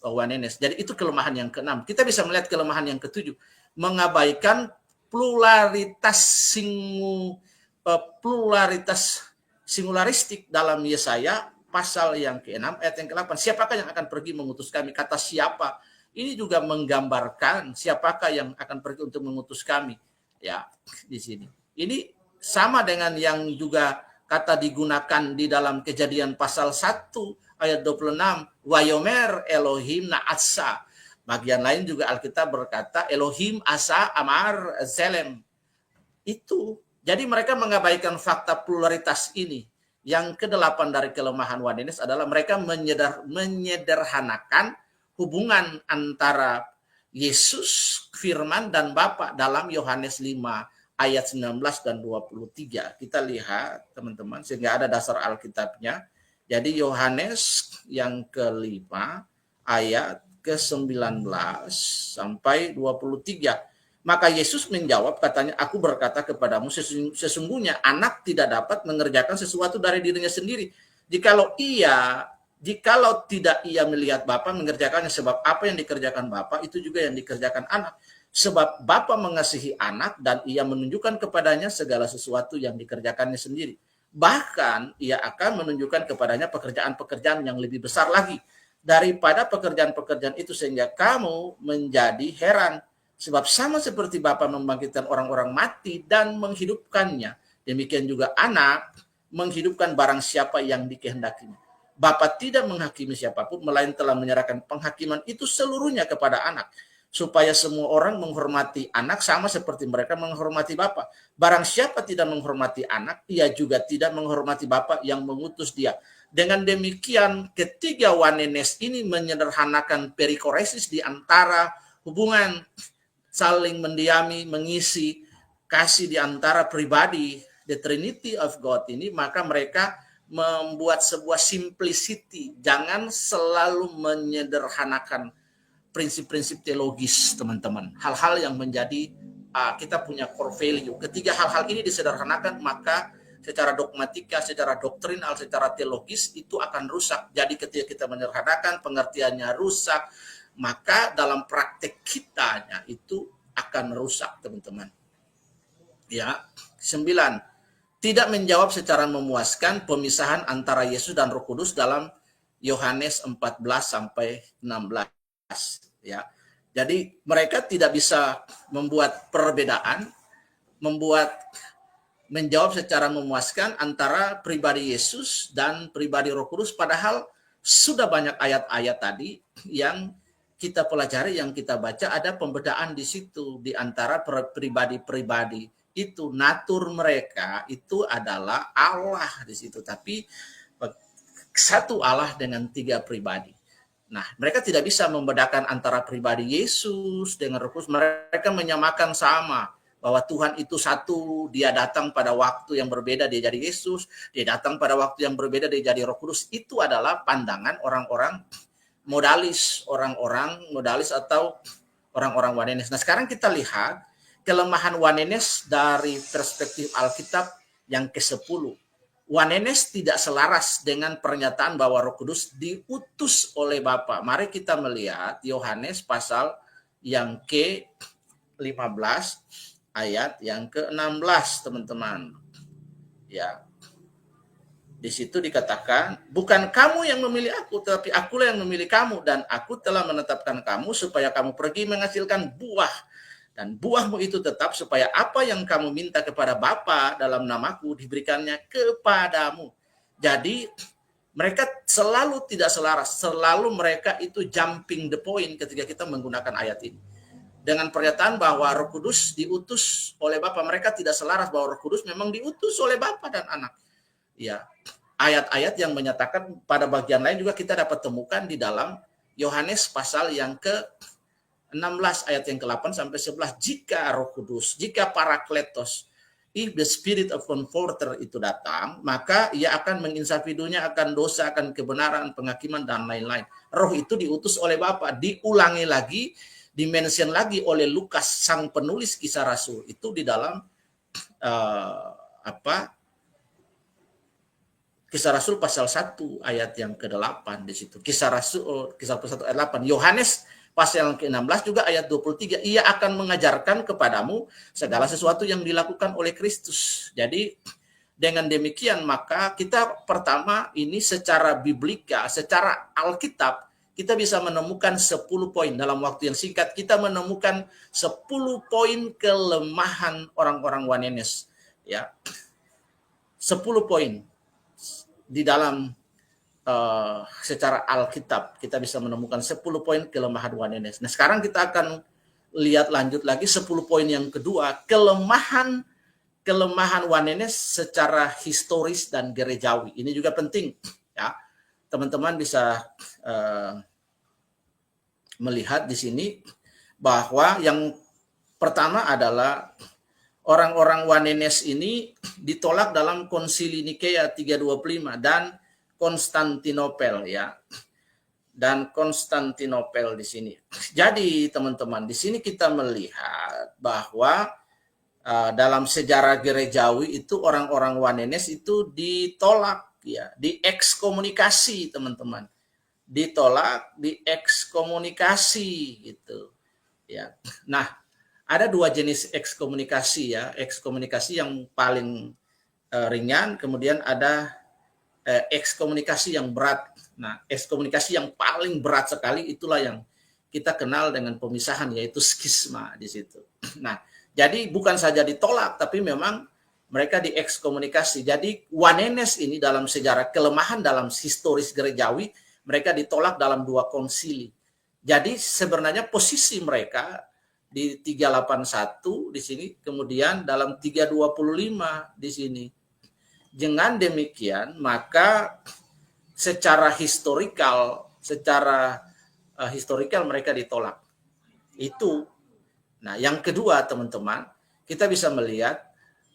Wanenes. Jadi itu kelemahan yang keenam. Kita bisa melihat kelemahan yang ketujuh, mengabaikan pluralitas singularistik dalam Yesaya pasal yang ke-6 ayat yang ke-8. Siapakah yang akan pergi mengutus kami? Kata siapa ini juga menggambarkan siapakah yang akan pergi untuk mengutus kami, ya, di sini. Ini sama dengan yang juga kata digunakan di dalam Kejadian pasal 1 ayat 26, Wayomer Elohim Na'asa. Bagian lain juga Alkitab berkata Elohim Asa Amar Zelem. Itu. Jadi mereka mengabaikan fakta pluralitas ini. Yang ke-8 dari kelemahan Wanenes adalah mereka menyederhanakan hubungan antara Yesus, Firman, dan Bapa dalam Yohanes 5 ayat 19 dan 23. Kita lihat, teman-teman, sehingga ada dasar Alkitabnya. Jadi Yohanes yang ke-5 ayat ke-19 sampai 23. Maka Yesus menjawab, katanya, aku berkata kepadamu, sesungguhnya anak tidak dapat mengerjakan sesuatu dari dirinya sendiri. Jikalau tidak ia melihat Bapa mengerjakannya, sebab apa yang dikerjakan Bapa itu juga yang dikerjakan anak. Sebab Bapa mengasihi anak dan ia menunjukkan kepadanya segala sesuatu yang dikerjakannya sendiri. Bahkan ia akan menunjukkan kepadanya pekerjaan-pekerjaan yang lebih besar lagi daripada pekerjaan-pekerjaan itu, sehingga kamu menjadi heran. Sebab sama seperti Bapa membangkitkan orang-orang mati dan menghidupkannya, demikian juga anak menghidupkan barang siapa yang dikehendakinya. Bapa tidak menghakimi siapapun, melainkan telah menyerahkan penghakiman itu seluruhnya kepada anak, supaya semua orang menghormati anak sama seperti mereka menghormati Bapa. Barang siapa tidak menghormati anak, ia juga tidak menghormati Bapa yang mengutus dia. Dengan demikian, ketiga Wanenes ini menyederhanakan perikoresis di antara hubungan saling mendiami, mengisi kasih di antara pribadi, the Trinity of God ini, maka mereka membuat sebuah simplicity. Jangan selalu menyederhanakan prinsip-prinsip teologis, teman-teman. Hal-hal yang menjadi kita punya core value. Ketika hal-hal ini disederhanakan, maka secara dogmatika, secara doktrinal, secara teologis itu akan rusak. Jadi ketika kita menyederhanakan, pengertiannya rusak, maka dalam praktek kitanya itu akan rusak, teman-teman. Ya, 9. Tidak menjawab secara memuaskan pemisahan antara Yesus dan Roh Kudus dalam Yohanes 14 sampai 16, ya. Jadi mereka tidak bisa membuat perbedaan, menjawab secara memuaskan antara pribadi Yesus dan pribadi Roh Kudus, padahal sudah banyak ayat-ayat tadi yang kita pelajari, yang kita baca, ada pembedaan di situ di antara pribadi-pribadi. Itu natur mereka itu adalah Allah di situ, tapi satu Allah dengan tiga pribadi. Nah, mereka tidak bisa membedakan antara pribadi Yesus dengan Roh Kudus. Mereka menyamakan sama bahwa Tuhan itu satu, dia datang pada waktu yang berbeda, dia jadi Yesus, dia datang pada waktu yang berbeda, dia jadi Roh Kudus. Itu adalah pandangan orang-orang orang-orang modalis atau orang-orang Wanenes. Nah, sekarang kita lihat kelemahan Wanenes dari perspektif Alkitab yang ke-10. Wanenes tidak selaras dengan pernyataan bahwa Roh Kudus diutus oleh Bapa. Mari kita melihat Yohanes pasal yang ke-15 ayat yang ke-16, teman-teman. Ya. Di situ dikatakan, bukan kamu yang memilih aku, tetapi akulah yang memilih kamu, dan aku telah menetapkan kamu supaya kamu pergi menghasilkan buah, dan buahmu itu tetap supaya apa yang kamu minta kepada Bapa dalam namaku diberikannya kepadamu. Jadi mereka selalu tidak selaras, selalu mereka itu jumping the point ketika kita menggunakan ayat ini. Dengan pernyataan bahwa Roh Kudus diutus oleh Bapa, mereka tidak selaras bahwa Roh Kudus memang diutus oleh Bapa dan Anak. Ya, ayat-ayat yang menyatakan pada bagian lain juga kita dapat temukan di dalam Yohanes pasal yang ke-16 ayat yang ke-8 sampai 11. Jika Roh Kudus, jika Parakletos, if the Spirit of Comforter itu datang, maka ia akan menginsafi dunia akan dosa, akan kebenaran, penghakiman, dan lain-lain. Roh itu diutus oleh Bapa. Diulangi lagi, dimention lagi oleh Lukas, sang penulis Kisah Rasul. Itu di dalam Kisah Rasul pasal 1 ayat yang ke-8 di situ. Kisah Rasul kisah 1 ayat 8. Yohanes pasal yang ke-16 juga ayat 23. Ia akan mengajarkan kepadamu segala sesuatu yang dilakukan oleh Kristus. Jadi dengan demikian maka kita pertama ini secara biblika, secara Alkitab kita bisa menemukan 10 poin dalam waktu yang singkat. Kita menemukan 10 poin kelemahan orang-orang Wanenes. Ya. 10 poin. Di dalam secara Alkitab kita bisa menemukan 10 poin kelemahan Wanenes. Nah, sekarang kita akan lihat lanjut lagi 10 poin yang kedua, kelemahan Wanenes secara historis dan gerejawi. Ini juga penting ya. Teman-teman bisa melihat di sini bahwa yang pertama adalah orang-orang Wanenes ini ditolak dalam Konsili Nikea 325 dan Konstantinopel ya. Dan Konstantinopel di sini. Jadi teman-teman, di sini kita melihat bahwa dalam sejarah gerejawi itu orang-orang Wanenes itu ditolak ya, diekskomunikasi teman-teman. Ditolak, diekskomunikasi gitu. Ya. Nah, ada 2 jenis ekskomunikasi ya, ekskomunikasi yang paling ringan, kemudian ada ekskomunikasi yang berat. Nah, ekskomunikasi yang paling berat sekali itulah yang kita kenal dengan pemisahan, yaitu skisma di situ. Nah, jadi bukan saja ditolak, tapi memang mereka diekskomunikasi. Jadi Wanenes ini dalam sejarah kelemahan dalam historis gerejawi, mereka ditolak dalam 2 konsili. Jadi sebenarnya posisi mereka di 381 di sini, kemudian dalam 325 di sini. Dengan demikian, maka secara historikal mereka ditolak. Itu. Nah, yang kedua, teman-teman, kita bisa melihat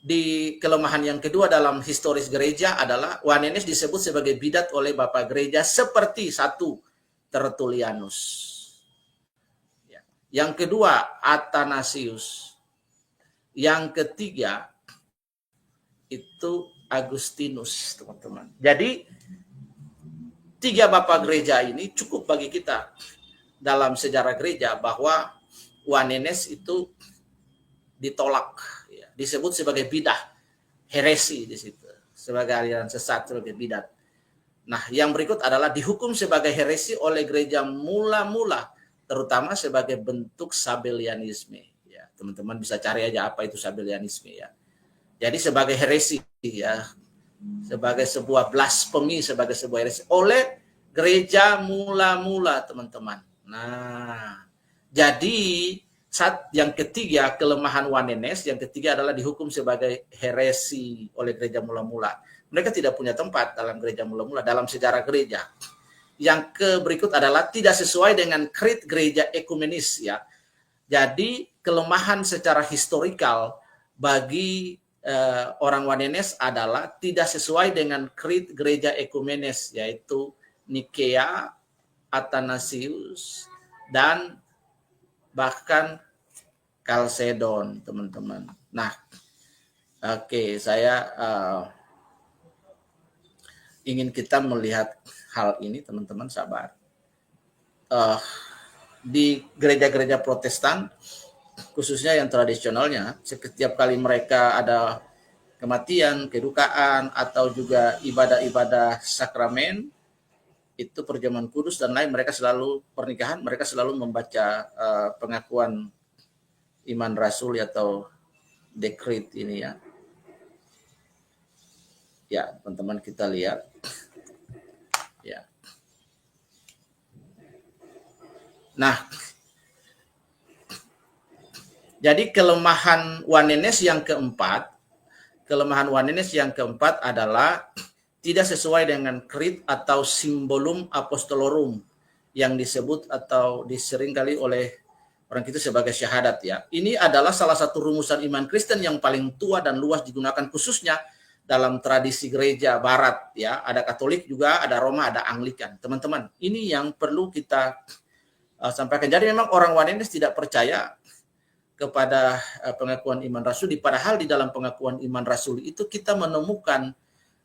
di kelemahan yang kedua dalam historis gereja adalah Wanenes disebut sebagai bidat oleh Bapak Gereja seperti 1 Tertullianus. Yang kedua, Athanasius. Yang ketiga, itu Agustinus, teman-teman. Jadi, 3 bapak gereja ini cukup bagi kita dalam sejarah gereja bahwa Wanenes itu ditolak. Ya. Disebut sebagai bidah, heresi di situ. Sebagai aliran sesat, sebagai bidat. Nah, yang berikut adalah dihukum sebagai heresi oleh gereja mula-mula, terutama sebagai bentuk Sabellianisme. Ya, teman-teman bisa cari aja apa itu Sabellianisme ya. Jadi sebagai heresi ya, sebagai sebuah blasfemi, sebagai sebuah heresi oleh gereja mula-mula, teman-teman. Nah, jadi yang ketiga kelemahan Wanenes, yang ketiga adalah dihukum sebagai heresi oleh gereja mula-mula. Mereka tidak punya tempat dalam gereja mula-mula dalam sejarah gereja. Yang berikut adalah tidak sesuai dengan krit gereja ekumenis ya. Jadi kelemahan secara historikal bagi orang Wanenes adalah tidak sesuai dengan krit gereja ekumenis, yaitu Nikea Athanasius, dan bahkan Chalcedon, teman-teman. Nah, oke, saya ingin kita melihat hal ini, teman-teman, sabar. Di gereja-gereja Protestan, khususnya yang tradisionalnya, setiap kali mereka ada kematian, kedukaan, atau juga ibadah-ibadah sakramen, itu perjamuan kudus dan lain, mereka selalu pernikahan, mereka selalu membaca pengakuan iman rasuli atau dekret ini ya. Ya, teman-teman, kita lihat. Ya. Nah, jadi kelemahan Wanenes yang keempat adalah tidak sesuai dengan krit atau simbolum apostolorum yang disebut atau diseringkali oleh orang itu sebagai syahadat ya. Ini adalah salah satu rumusan iman Kristen yang paling tua dan luas digunakan khususnya dalam tradisi gereja barat ya. Ada Katolik juga, ada Roma, ada Anglikan. Teman-teman, ini yang perlu kita sampaikan. Jadi memang orang Wanenes tidak percaya kepada pengakuan iman rasuli, padahal di dalam pengakuan iman rasuli itu kita menemukan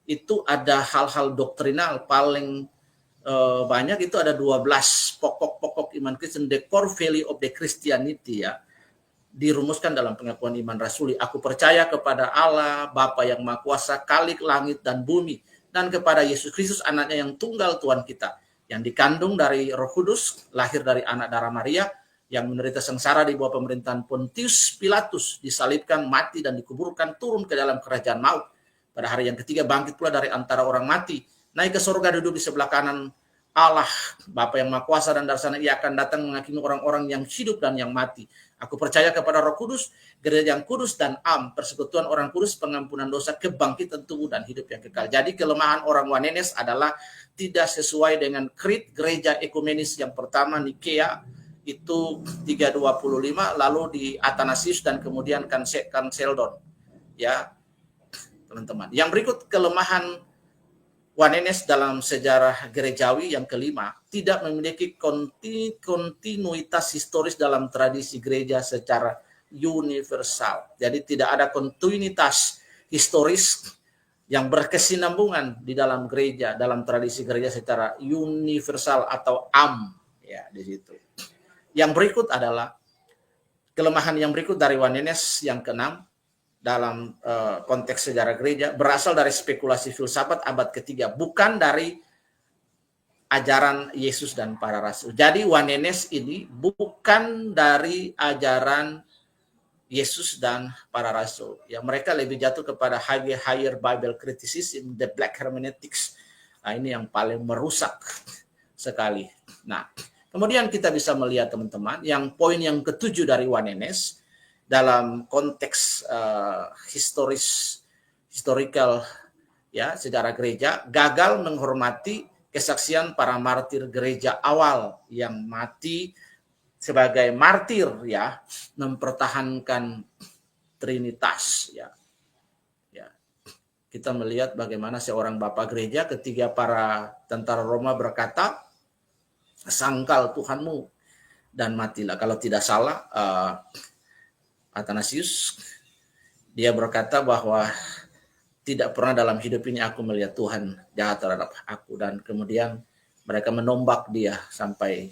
itu ada hal-hal doktrinal paling banyak, itu ada 12 pokok-pokok iman Kristen, the core value of the Christianity ya, dirumuskan dalam pengakuan iman rasuli. Aku percaya kepada Allah Bapa yang Maha Kuasa, Khalik langit dan bumi, dan kepada Yesus Kristus anaknya yang tunggal Tuhan kita, yang dikandung dari Roh Kudus, lahir dari anak darah Maria, yang menderita sengsara di bawah pemerintahan Pontius Pilatus, disalibkan, mati, dan dikuburkan, turun ke dalam kerajaan maut. Pada hari yang ketiga bangkit pula dari antara orang mati, naik ke surga, duduk di sebelah kanan Allah, Bapa yang Maha Kuasa, dan dari sana ia akan datang menghakimi orang-orang yang hidup dan yang mati. Aku percaya kepada Roh Kudus, gereja yang kudus dan am, persekutuan orang kudus, pengampunan dosa, kebangkitan tubuh, dan hidup yang kekal. Jadi kelemahan orang Wanenes adalah tidak sesuai dengan krit gereja ekumenis yang pertama, Nikea, itu 325, lalu di Athanasius dan kemudian Chalcedon ya, teman-teman. Yang berikut kelemahan Wanenes dalam sejarah gerejawi yang kelima, tidak memiliki kontinuitas historis dalam tradisi gereja secara universal. Jadi tidak ada kontinuitas historis yang berkesinambungan di dalam gereja, dalam tradisi gereja secara universal atau am ya, di situ. Yang berikut adalah kelemahan yang berikut dari Wanenes yang keenam dalam konteks sejarah gereja, berasal dari spekulasi filsafat abad ketiga, bukan dari ajaran Yesus dan para rasul. Jadi Wanenes ini bukan dari ajaran Yesus dan para rasul. Ya, mereka lebih jatuh kepada higher Bible criticism, the black hermeneutics. Nah, ini yang paling merusak sekali. Nah, kemudian kita bisa melihat, teman-teman, yang poin yang ketujuh dari Wanenes dalam konteks historical ya, sejarah gereja, gagal menghormati kesaksian para martir gereja awal yang mati sebagai martir ya, mempertahankan Trinitas ya. Ya. Kita melihat bagaimana seorang bapak gereja ketika para tentara Roma berkata, sangkal Tuhanmu dan matilah. Kalau tidak salah, Athanasius dia berkata bahwa tidak pernah dalam hidup ini aku melihat Tuhan jahat terhadap aku, dan kemudian mereka menombak dia sampai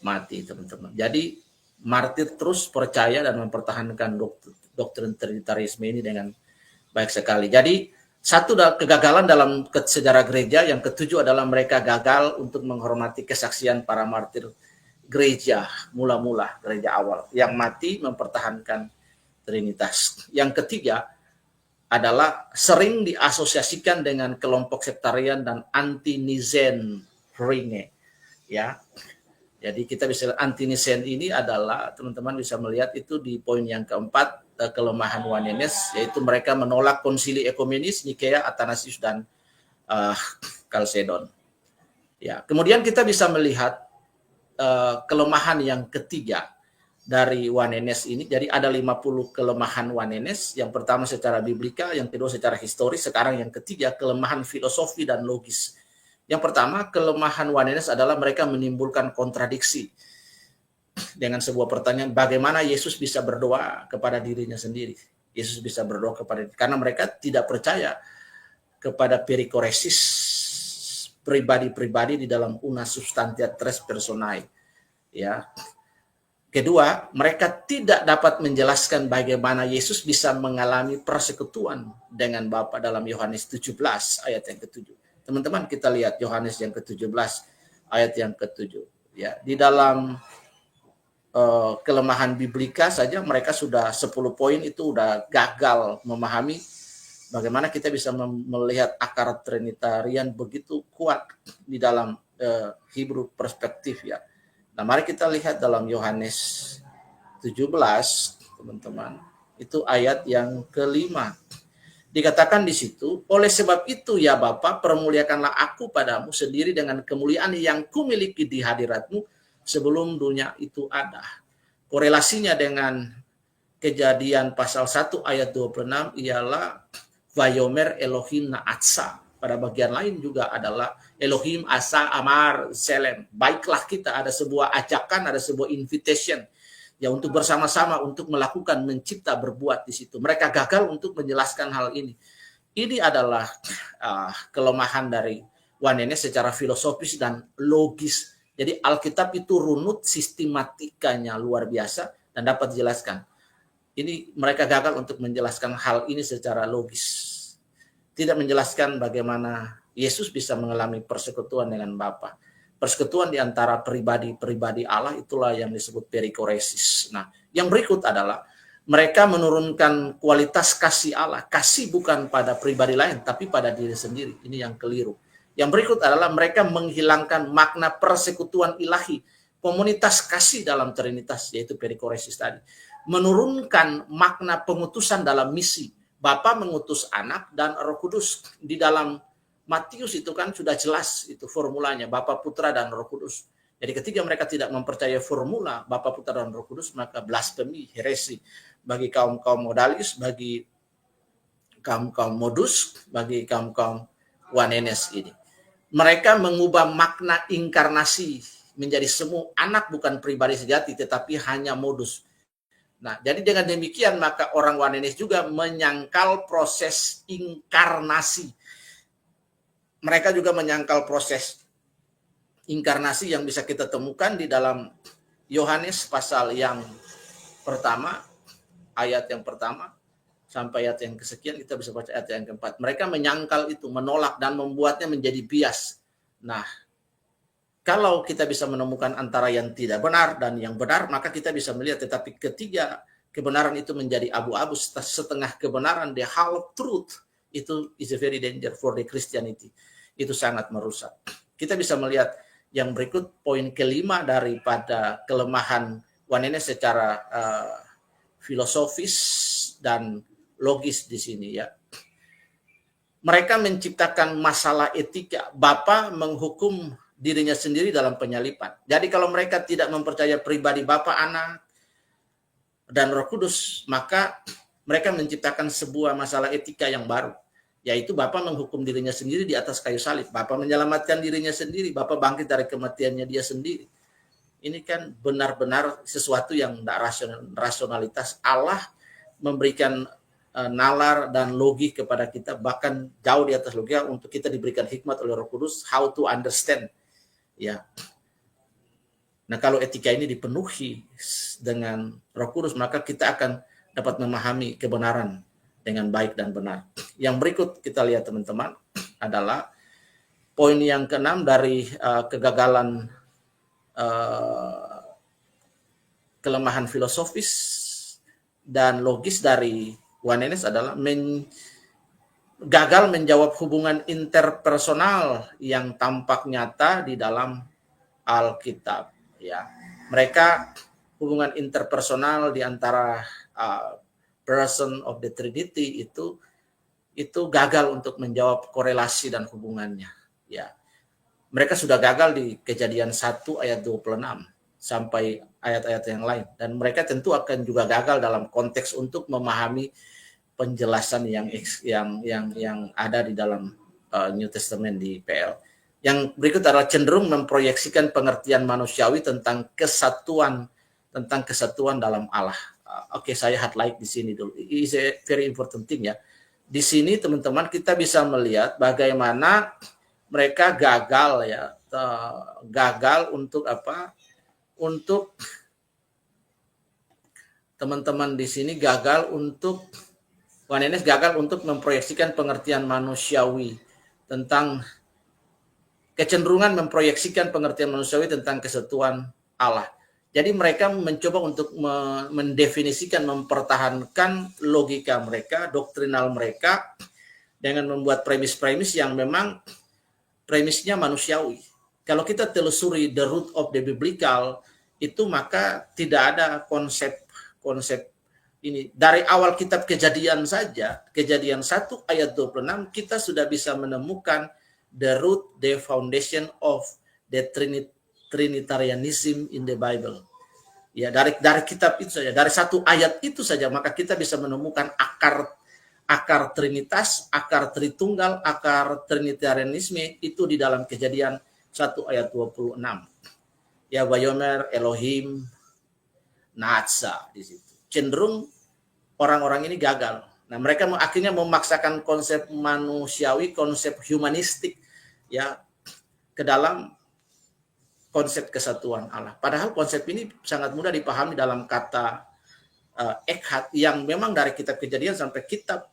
mati, teman-teman. Jadi martir terus percaya dan mempertahankan doktrin Trinitarisme ini dengan baik sekali. Jadi satu kegagalan dalam sejarah gereja, yang ketujuh adalah mereka gagal untuk menghormati kesaksian para martir gereja mula-mula, gereja awal yang mati mempertahankan Trinitas. Yang ketiga adalah sering diasosiasikan dengan kelompok sektarian dan anti-Nicene Ringe ya. Jadi kita bisa anti-Nicene ini adalah, teman-teman bisa melihat itu di poin yang keempat, kelemahan Wanenes, yaitu mereka menolak konsili ekumenis Nikea, Athanasius, dan Chalcedon. Ya, kemudian kita bisa melihat kelemahan yang ketiga dari Wanenes ini. Jadi ada 50 kelemahan Wanenes. Yang pertama secara biblika, yang kedua secara historis, sekarang yang ketiga kelemahan filosofi dan logis. Yang pertama, kelemahan Wanenes adalah mereka menimbulkan kontradiksi dengan sebuah pertanyaan, bagaimana Yesus bisa berdoa kepada dirinya sendiri? Yesus bisa berdoa kepada, karena mereka tidak percaya kepada perikoresis pribadi-pribadi di dalam una substantia tres personae. Ya. Kedua, mereka tidak dapat menjelaskan bagaimana Yesus bisa mengalami persekutuan dengan Bapa dalam Yohanes 17 ayat yang ke-7. Teman-teman, kita lihat Yohanes yang ke-17 ayat yang ke-7. Ya, di dalam kelemahan biblika saja mereka sudah 10 poin itu udah gagal memahami bagaimana kita bisa melihat akar Trinitarian begitu kuat di dalam Hebrew perspektif ya. Nah, mari kita lihat dalam Yohanes 17, teman-teman. Itu ayat yang ke-5. Dikatakan di situ, oleh sebab itu ya Bapa, permuliakanlah aku padamu sendiri dengan kemuliaan yang kumiliki di hadiratmu sebelum dunia itu ada. Korelasinya dengan Kejadian pasal 1 ayat 26 ialah Vayomer Elohim Na'atsa. Pada bagian lain juga adalah Elohim Asa Amar Selem. Baiklah kita, ada sebuah ajakan, ada sebuah invitation ya untuk bersama-sama untuk melakukan, mencipta, berbuat di situ. Mereka gagal untuk menjelaskan hal ini. Ini adalah kelemahan dari Wanenes secara filosofis dan logis. Jadi Alkitab itu runut, sistematikanya luar biasa dan dapat dijelaskan. Ini mereka gagal untuk menjelaskan hal ini secara logis. Tidak menjelaskan bagaimana Yesus bisa mengalami persekutuan dengan Bapa. Persekutuan di antara pribadi-pribadi Allah itulah yang disebut perikoresis. Nah, yang berikut adalah mereka menurunkan kualitas kasih Allah. Kasih bukan pada pribadi lain, tapi pada diri sendiri. Ini yang keliru. Yang berikut adalah mereka menghilangkan makna persekutuan ilahi. Komunitas kasih dalam Trinitas, yaitu perikoresis tadi. Menurunkan makna pengutusan dalam misi. Bapa mengutus anak dan Roh Kudus. Di dalam Matius itu kan sudah jelas itu formulanya, Bapa, Putra, dan Roh Kudus. Jadi ketika mereka tidak mempercayai formula Bapa, Putra, dan Roh Kudus, maka blasfemi, heresi bagi kaum-kaum modalis, bagi kaum-kaum modus, bagi kaum-kaum Wanenes ini. Mereka mengubah makna inkarnasi menjadi semu. Anak bukan pribadi sejati, tetapi hanya modus. Nah, jadi dengan demikian maka orang Wanenes juga menyangkal proses inkarnasi. Mereka juga menyangkal proses inkarnasi yang bisa kita temukan di dalam Yohanes pasal yang pertama, ayat yang pertama, sampai ayat yang kesekian, kita bisa baca ayat yang keempat. Mereka menyangkal itu, menolak dan membuatnya menjadi bias. Nah, kalau kita bisa menemukan antara yang tidak benar dan yang benar, maka kita bisa melihat. Tetapi ketiga kebenaran itu menjadi abu-abu, setengah kebenaran, the half truth, itu is a very danger for the Christianity. Itu sangat merusak. Kita bisa melihat yang berikut, poin kelima daripada kelemahan Wanenes secara filosofis dan logis di sini ya. Mereka menciptakan masalah etika. Bapa menghukum dirinya sendiri dalam penyalipan. Jadi kalau mereka tidak mempercaya pribadi Bapa, Anak, dan Roh Kudus, maka mereka menciptakan sebuah masalah etika yang baru, yaitu Bapa menghukum dirinya sendiri di atas kayu salib. Bapa menyelamatkan dirinya sendiri, Bapa bangkit dari kematiannya dia sendiri. Ini kan benar-benar sesuatu yang tidak rasionalitas. Allah memberikan nalar dan logik kepada kita, bahkan jauh di atas logika, untuk kita diberikan hikmat oleh Roh Kudus, how to understand. Ya. Nah, kalau etika ini dipenuhi dengan Roh Kudus, maka kita akan dapat memahami kebenaran dengan baik dan benar. Yang berikut kita lihat teman-teman adalah poin yang keenam dari kegagalan kelemahan filosofis dan logis dari Wanenes adalah gagal menjawab hubungan interpersonal yang tampak nyata di dalam Alkitab. Ya, mereka hubungan interpersonal di antara person of the Trinity itu gagal untuk menjawab korelasi dan hubungannya. Ya, mereka sudah gagal di Kejadian 1 ayat 26 sampai ayat-ayat yang lain, dan mereka tentu akan juga gagal dalam konteks untuk memahami penjelasan yang ada di dalam New Testament di PL. Yang berikut adalah cenderung memproyeksikan pengertian manusiawi tentang kesatuan dalam Allah. Oke, saya highlight di sini dulu. Ini is a very important thing ya. Di sini teman-teman kita bisa melihat bagaimana mereka gagal ya, gagal untuk apa? Untuk teman-teman di sini gagal untuk Wanenes gagal untuk memproyeksikan pengertian manusiawi tentang kecenderungan memproyeksikan pengertian manusiawi tentang kesatuan Allah. Jadi mereka mencoba untuk mendefinisikan, mempertahankan logika mereka, doktrinal mereka dengan membuat premis-premis yang memang premisnya manusiawi. Kalau kita telusuri the root of the biblical, itu maka tidak ada konsep ini. Dari awal kitab Kejadian saja, Kejadian 1 ayat 26, kita sudah bisa menemukan the root, the foundation of the Trinitarianism in the Bible. Ya, dari kitab itu saja, dari satu ayat itu saja, maka kita bisa menemukan akar Trinitas, akar Tritunggal, akar Trinitarianisme itu di dalam Kejadian 1 ayat 26. Ya, Vayomer Elohim Natsa di situ. Cenderung orang-orang ini gagal. Nah, mereka akhirnya memaksakan konsep manusiawi, konsep humanistik ya ke dalam konsep kesatuan Allah. Padahal konsep ini sangat mudah dipahami dalam kata Echad yang memang dari kitab Kejadian sampai kitab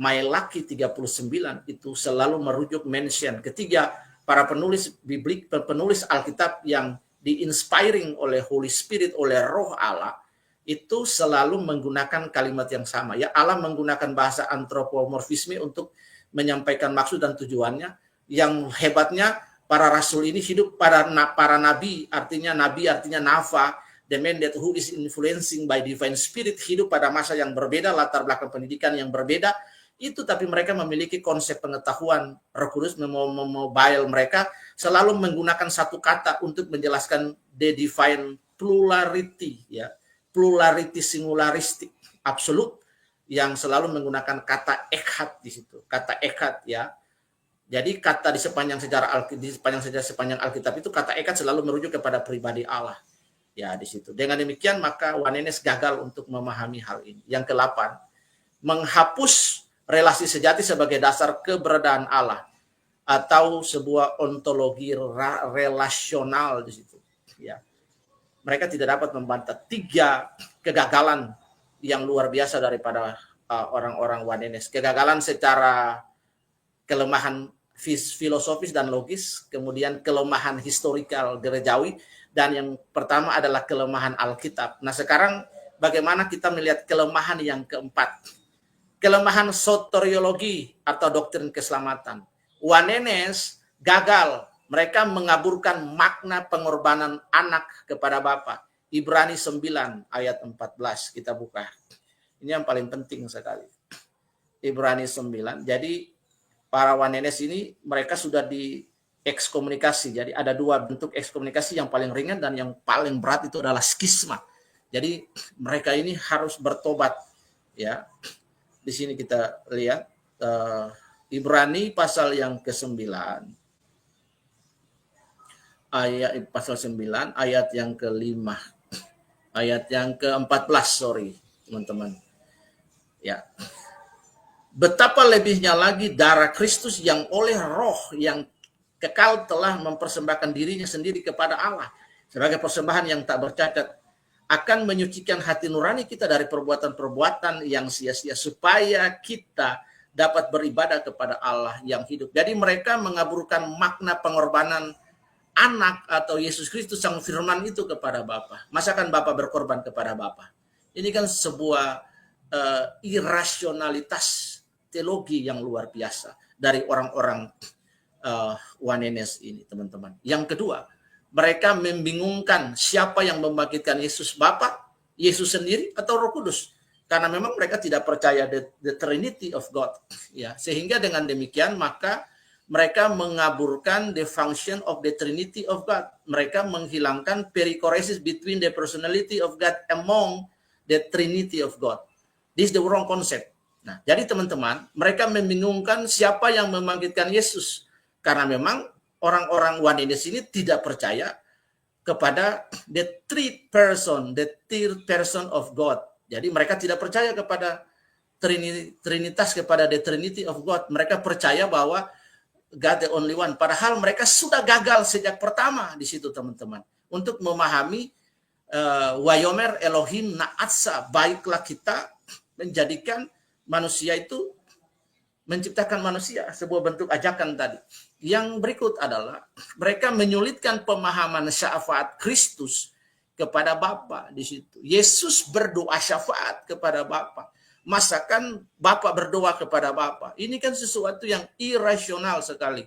Mailaki 39 itu selalu merujuk mention ketiga para penulis biblik, penulis Alkitab yang di-inspiring oleh Holy Spirit, oleh Roh Allah, itu selalu menggunakan kalimat yang sama. Ya, Allah menggunakan bahasa antropomorfisme untuk menyampaikan maksud dan tujuannya. Yang hebatnya, para rasul ini hidup para nabi artinya nafa, the man that who is influencing by divine spirit, hidup pada masa yang berbeda, latar belakang pendidikan yang berbeda, itu tapi mereka memiliki konsep pengetahuan Roh Kudus memobile mereka selalu menggunakan satu kata untuk menjelaskan the divine plurality ya, plurality singularistik absolut yang selalu menggunakan kata echad di situ, kata echad ya. Jadi kata di sepanjang Alkitab itu kata echad selalu merujuk kepada pribadi Allah. Ya di situ. Dengan demikian maka Wanenes gagal untuk memahami hal ini. Yang ke-8, menghapus relasi sejati sebagai dasar keberadaan Allah atau sebuah ontologi relasional di situ. Ya. Mereka tidak dapat membantah 3 kegagalan yang luar biasa daripada orang-orang Wanenes. Kegagalan secara kelemahan filosofis dan logis, kemudian kelemahan historikal gerejawi, dan yang pertama adalah kelemahan Alkitab. Nah sekarang bagaimana kita melihat kelemahan yang keempat? Kelemahan soteriologi atau doktrin keselamatan. Wanenes gagal. Mereka mengaburkan makna pengorbanan anak kepada Bapa. Ibrani 9 ayat 14 kita buka. Ini yang paling penting sekali. Ibrani 9. Jadi para Wanenes ini mereka sudah di ekskomunikasi. Jadi ada 2 bentuk ekskomunikasi, yang paling ringan dan yang paling berat itu adalah skisma. Jadi mereka ini harus bertobat ya. Di sini kita lihat Ibrani pasal yang ke-9 ayat pasal 9 ayat yang ke-5 ayat yang ke-14 teman-teman. Ya. Betapa lebihnya lagi darah Kristus yang oleh Roh yang kekal telah mempersembahkan dirinya sendiri kepada Allah sebagai persembahan yang tak bercacat, akan menyucikan hati nurani kita dari perbuatan-perbuatan yang sia-sia supaya kita dapat beribadah kepada Allah yang hidup. Jadi mereka mengaburkan makna pengorbanan anak atau Yesus Kristus sang firman itu kepada Bapa. Masakan Bapa berkorban kepada Bapa? Ini kan sebuah irasionalitas teologi yang luar biasa dari orang-orang Wanenes ini, teman-teman. Yang kedua, mereka membingungkan siapa yang membangkitkan Yesus, Bapa, Yesus sendiri atau Roh Kudus, karena memang mereka tidak percaya the Trinity of God ya. Sehingga dengan demikian maka mereka mengaburkan the function of the Trinity of God. Mereka menghilangkan perichoresis between the personality of God among the Trinity of God. This is the wrong concept. Nah, jadi teman-teman, mereka membingungkan siapa yang membangkitkan Yesus, karena memang orang-orang Oneness ini tidak percaya kepada the third person of God. Jadi mereka tidak percaya kepada Trinitas, kepada the Trinity of God. Mereka percaya bahwa God the only one. Padahal mereka sudah gagal sejak pertama di situ, teman-teman, untuk memahami Wayomer Elohim Na'atsa, baiklah kita menjadikan manusia itu, menciptakan manusia, sebuah bentuk ajakan tadi. Yang berikut adalah mereka menyulitkan pemahaman syafaat Kristus kepada Bapa di situ. Yesus berdoa syafaat kepada Bapa. Masakan Bapa berdoa kepada Bapa. Ini kan sesuatu yang irasional sekali.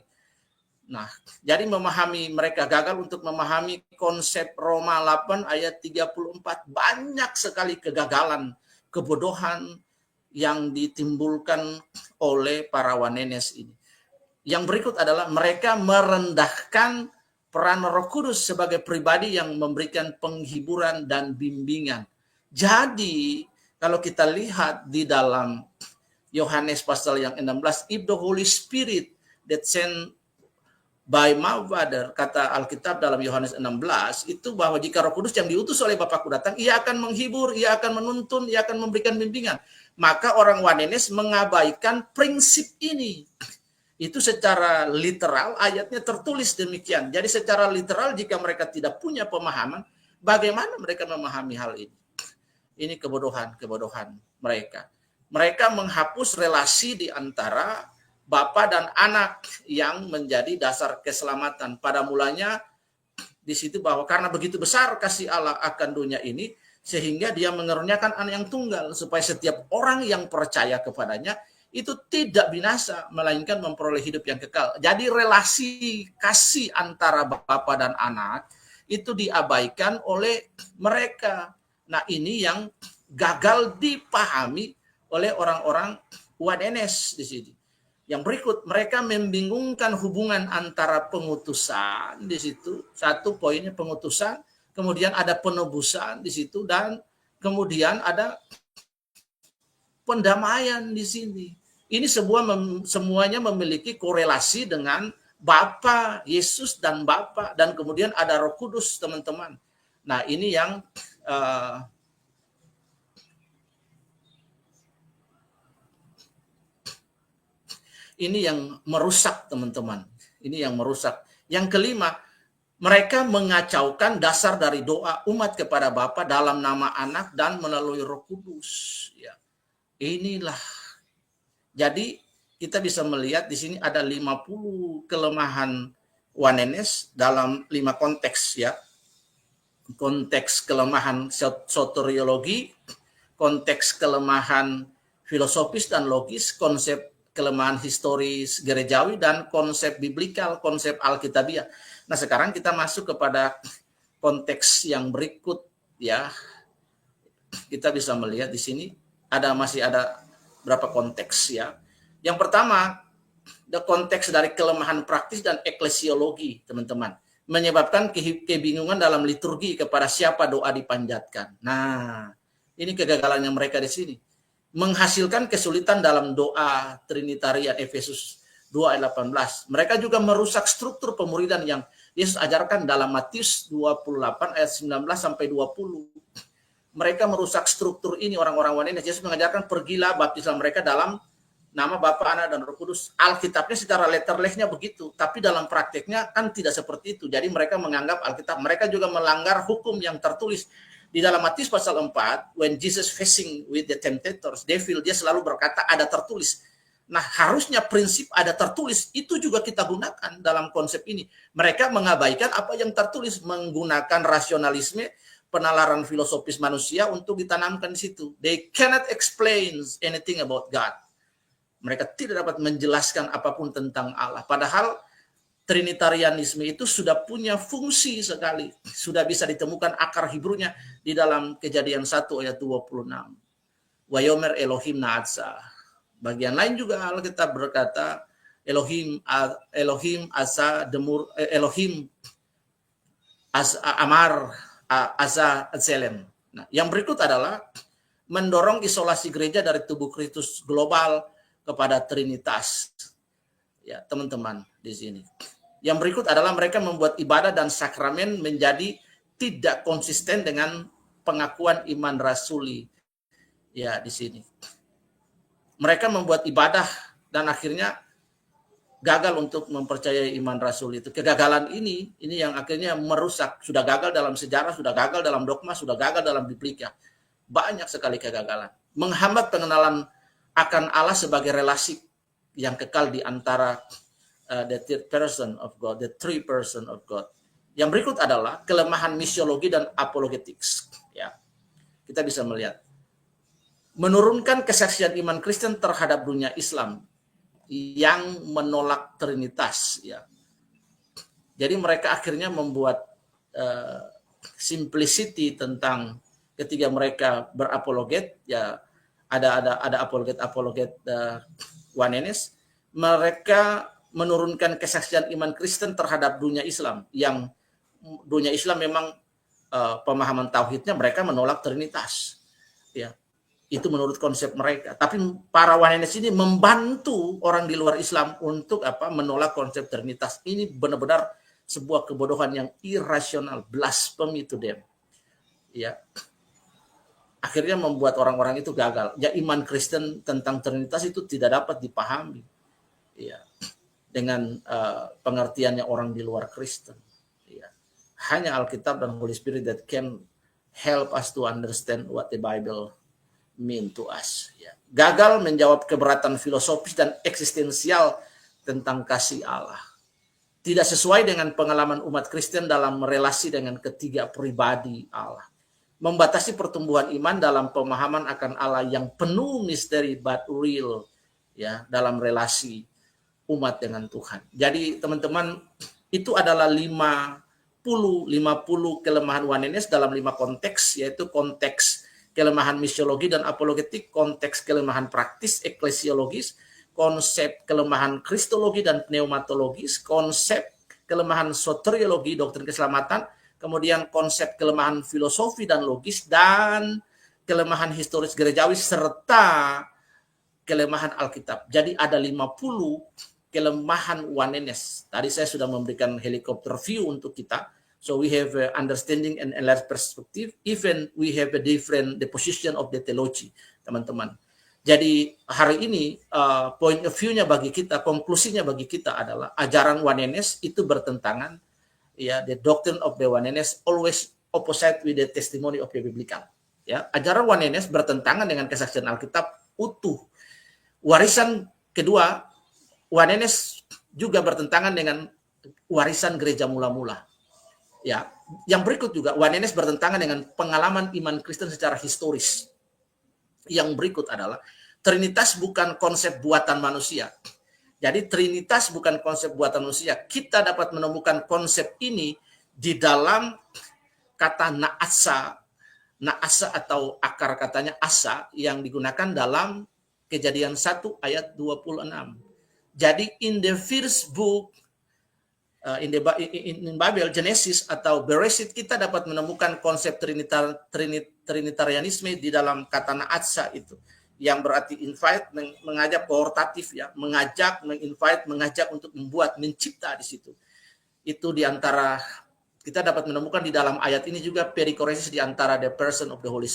Nah, jadi mereka gagal untuk memahami konsep Roma 8 ayat 34. Banyak sekali kegagalan, kebodohan yang ditimbulkan oleh para Oneness ini. Yang berikut adalah mereka merendahkan peran Roh Kudus sebagai pribadi yang memberikan penghiburan dan bimbingan. Jadi, kalau kita lihat di dalam Yohanes pasal yang 16, if the Holy Spirit that sent by my Father, kata Alkitab dalam Yohanes 16, itu bahwa jika Roh Kudus yang diutus oleh Bapakku datang, ia akan menghibur, ia akan menuntun, ia akan memberikan bimbingan. Maka orang Oneness mengabaikan prinsip ini. Itu secara literal ayatnya tertulis demikian. Jadi secara literal jika mereka tidak punya pemahaman, bagaimana mereka memahami hal ini? Ini kebodohan mereka. Mereka menghapus relasi di antara Bapa dan anak yang menjadi dasar keselamatan. Pada mulanya di situ bahwa karena begitu besar kasih Allah akan dunia ini, sehingga dia mengeruniakan anak yang tunggal, supaya setiap orang yang percaya kepadanya itu tidak binasa, melainkan memperoleh hidup yang kekal. Jadi relasi kasih antara Bapa dan anak itu diabaikan oleh mereka. Nah, ini yang gagal dipahami oleh orang-orang Oneness di sini. Yang berikut, mereka membingungkan hubungan antara pengutusan di situ. Satu poinnya pengutusan, kemudian ada penebusan di situ, dan kemudian ada pendamaian di sini. Ini semuanya memiliki korelasi dengan Bapa, Yesus dan Bapa, dan kemudian ada Roh Kudus, teman-teman. Nah, ini yang merusak, teman-teman. Ini yang merusak. Yang kelima, mereka mengacaukan dasar dari doa umat kepada Bapa dalam nama Anak dan melalui Roh Kudus. Ya. Inilah. Jadi kita bisa melihat di sini ada 50 kelemahan Oneness dalam 5 konteks, ya. Konteks kelemahan soteriologi, konteks kelemahan filosofis dan logis, konsep kelemahan historis gerejawi, dan konsep biblikal, konsep alkitabiah. Nah, sekarang kita masuk kepada konteks yang berikut, ya. Kita bisa melihat di sini masih ada berapa konteks, ya. Yang pertama, konteks dari kelemahan praktis dan eklesiologi, teman-teman, menyebabkan kebingungan dalam liturgi kepada siapa doa dipanjatkan. Nah, ini kegagalannya mereka di sini. Menghasilkan kesulitan dalam doa Trinitarian, Efesus 2 ayat 18. Mereka juga merusak struktur pemuridan yang Yesus ajarkan dalam Matius 28 ayat 19 sampai 20. Mereka merusak struktur ini, orang-orang Oneness. Yesus mengajarkan, pergilah baptislah mereka dalam nama Bapa, Anak, dan Roh Kudus. Alkitabnya secara letterlessnya begitu, tapi dalam prakteknya kan tidak seperti itu. Jadi mereka menganggap Alkitab, mereka juga melanggar hukum yang tertulis. Di dalam Matius pasal 4, when Jesus facing with the temptators, devil, dia selalu berkata ada tertulis. Nah, harusnya prinsip ada tertulis itu juga kita gunakan dalam konsep ini. Mereka mengabaikan apa yang tertulis, menggunakan rasionalisme, penalaran filosofis manusia untuk ditanamkan di situ. They cannot explain anything about God. Mereka tidak dapat menjelaskan apapun tentang Allah. Padahal Trinitarianisme itu sudah punya fungsi sekali. Sudah bisa ditemukan akar Hebrunya di dalam Kejadian 1 ayat 26. Wayomer Elohim Na'atsa. Bagian lain juga Alkitab berkata, Elohim asa demur, Elohim amar asa selem. Nah, yang berikut adalah mendorong isolasi gereja dari tubuh Kristus global kepada Trinitas. Ya, teman-teman di sini. Yang berikut adalah mereka membuat ibadah dan sakramen menjadi tidak konsisten dengan pengakuan iman rasuli. Ya, di sini. Mereka membuat ibadah dan akhirnya gagal untuk mempercayai iman rasul itu. Kegagalan ini yang akhirnya merusak. Sudah gagal dalam sejarah, sudah gagal dalam dogma, sudah gagal dalam biblika. Banyak sekali kegagalan. Menghambat pengenalan akan Allah sebagai relasi yang kekal di antara the third person of God, the three person of God. Yang berikut adalah kelemahan misiologi dan apologetics. Ya, kita bisa melihat menurunkan kesaksian iman Kristen terhadap dunia Islam yang menolak Trinitas. Ya, jadi mereka akhirnya membuat simplicity tentang ketika mereka berapologet. Ya, ada apologet oneness. Mereka menurunkan kesaksian iman Kristen terhadap dunia Islam, yang dunia Islam memang pemahaman tauhidnya mereka menolak Trinitas. Ya, itu menurut konsep mereka. Tapi para oneness ini membantu orang di luar Islam untuk menolak konsep Trinitas. Ini benar-benar sebuah kebodohan yang irasional, blasphemy to them. Ya, akhirnya membuat orang-orang itu gagal. Ya, iman Kristen tentang Trinitas itu tidak dapat dipahami. Ya, dengan pengertiannya orang di luar Kristen. Ya. Hanya Alkitab dan Holy Spirit that can help us to understand what the Bible mean to us. Ya. Gagal menjawab keberatan filosofis dan eksistensial tentang kasih Allah. Tidak sesuai dengan pengalaman umat Kristen dalam relasi dengan ketiga pribadi Allah. Membatasi pertumbuhan iman dalam pemahaman akan Allah yang penuh misteri but real, ya, dalam relasi umat dengan Tuhan. Jadi teman-teman, itu adalah 50 kelemahan oneness dalam 5 konteks, yaitu konteks kelemahan misiologi dan apologetik, konteks kelemahan praktis eklesiologis, konsep kelemahan kristologi dan pneumatologis, konsep kelemahan soteriologi, doktrin keselamatan, kemudian konsep kelemahan filosofi dan logis, dan kelemahan historis gerejawi, serta kelemahan Alkitab. Jadi ada 50 kelemahan oneness. Tadi saya sudah memberikan helikopter view untuk kita. So we have understanding and enlarged perspective. Even we have a different the position of the theology, teman-teman. Jadi hari ini point of view-nya bagi kita, konklusinya bagi kita adalah ajaran oneness itu bertentangan. Ya, the doctrine of the oneness always opposite with the testimony of the biblical. Ya, ajaran oneness bertentangan dengan kesaksian Alkitab utuh. Warisan kedua, oneness juga bertentangan dengan warisan gereja mula-mula. Ya, yang berikut juga oneness bertentangan dengan pengalaman iman Kristen secara historis. Yang berikut adalah Trinitas bukan konsep buatan manusia. Jadi Trinitas bukan konsep buatan manusia. Kita dapat menemukan konsep ini di dalam kata naasa atau akar katanya asa yang digunakan dalam Kejadian 1 ayat 26. Jadi in the first book, in Bible, Genesis atau Bereshit, kita dapat menemukan konsep Trinitarianisme di dalam kata naasa itu, yang berarti invite, mengajak, koortatif, ya, mengajak untuk membuat, mencipta di situ. Itu di antara kita dapat menemukan di dalam ayat ini juga perikoresis di antara the person of the Holy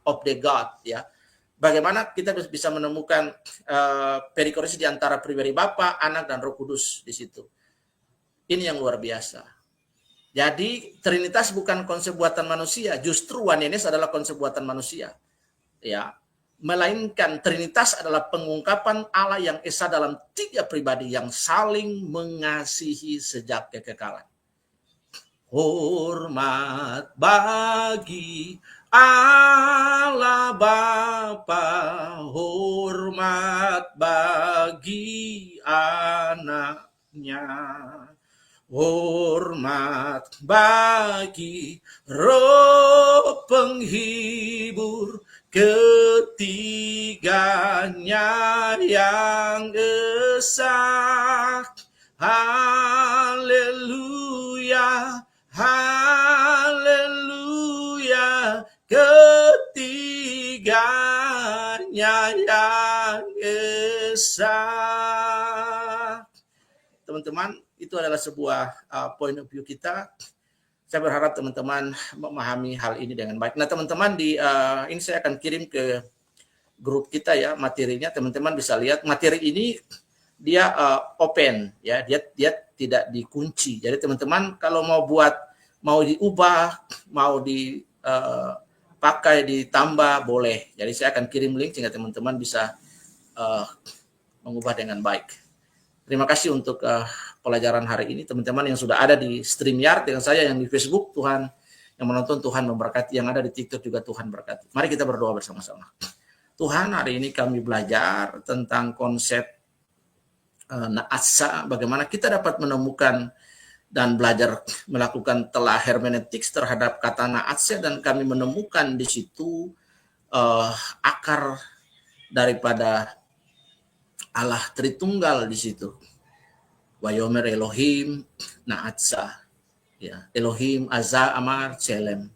of the God, ya. Bagaimana kita bisa menemukan perikoresis di antara pribadi Bapa, Anak, dan Roh Kudus di situ. Ini yang luar biasa. Jadi Trinitas bukan konsep buatan manusia, justru oneness adalah konsep buatan manusia. Ya, melainkan Trinitas adalah pengungkapan Allah yang esa dalam 3 pribadi yang saling mengasihi sejak kekekalan. Hormat bagi Allah Bapa, hormat bagi anaknya, hormat bagi Roh penghibur ketiganya yang esa. Haleluya, haleluya, ketiganya yang esa. Teman-teman, itu itu adalah sebuah point of view kita. Saya berharap teman-teman memahami hal ini dengan baik. Nah teman-teman, ini saya akan kirim ke grup kita ya materinya. Teman-teman bisa lihat materi ini dia open ya, dia tidak dikunci. Jadi teman-teman kalau mau diubah, mau dipakai, ditambah boleh. Jadi saya akan kirim link sehingga teman-teman bisa mengubah dengan baik. Terima kasih untuk pelajaran hari ini. Teman-teman yang sudah ada di StreamYard dengan saya, yang di Facebook, Tuhan yang menonton, Tuhan memberkati. Yang ada di TikTok juga Tuhan berkati. Mari kita berdoa bersama-sama. Tuhan, hari ini kami belajar tentang konsep naatsa, bagaimana kita dapat menemukan dan belajar melakukan telah hermeneutiks terhadap kata naatsa, dan kami menemukan di situ akar daripada Allah Tritunggal di situ. Wayomer Elohim naatsa, ya, Elohim Azza Amar Selem.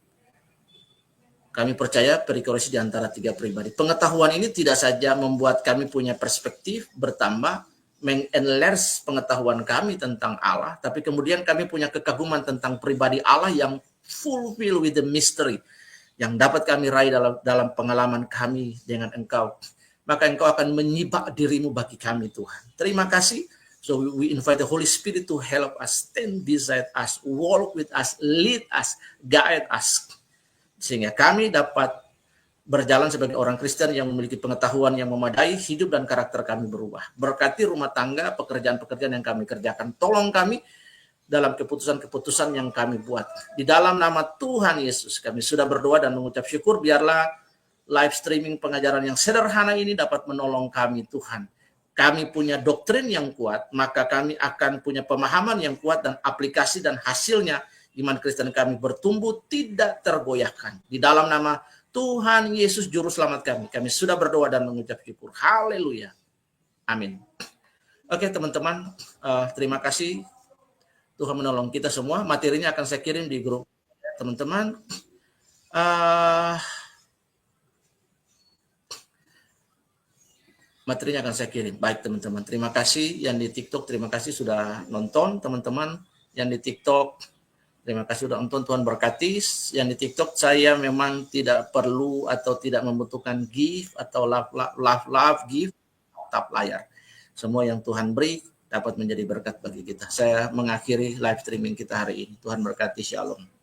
Kami percaya perikoresi di antara tiga pribadi. Pengetahuan ini tidak saja membuat kami punya perspektif bertambah, mengenlarge pengetahuan kami tentang Allah, tapi kemudian kami punya kekaguman tentang pribadi Allah yang fulfill with the mystery, yang dapat kami raih dalam pengalaman kami dengan Engkau. Maka Engkau akan menyibak dirimu bagi kami, Tuhan. Terima kasih. So we invite the Holy Spirit to help us, stand beside us, walk with us, lead us, guide us, sehingga kami dapat berjalan sebagai orang Kristen yang memiliki pengetahuan yang memadai, hidup dan karakter kami berubah. Berkati rumah tangga, pekerjaan-pekerjaan yang kami kerjakan. Tolong kami dalam keputusan-keputusan yang kami buat. Di dalam nama Tuhan Yesus, kami sudah berdoa dan mengucap syukur. Biarlah live streaming pengajaran yang sederhana ini dapat menolong kami, Tuhan. Kami punya doktrin yang kuat, maka kami akan punya pemahaman yang kuat, dan aplikasi dan hasilnya iman Kristen kami bertumbuh tidak tergoyahkan. Di dalam nama Tuhan Yesus Juru Selamat kami sudah berdoa dan mengucap syukur. Haleluya. Amin. Oke teman-teman, terima kasih. Tuhan menolong kita semua. Materinya akan saya kirim di grup teman-teman. Materinya akan saya kirim. Baik teman-teman, terima kasih yang di TikTok, terima kasih sudah nonton. Teman-teman yang di TikTok, terima kasih sudah nonton. Tuhan berkati. Yang di TikTok, saya memang tidak perlu atau tidak membutuhkan gift atau love gift, tap layar. Semua yang Tuhan beri dapat menjadi berkat bagi kita. Saya mengakhiri live streaming kita hari ini. Tuhan berkati. Shalom.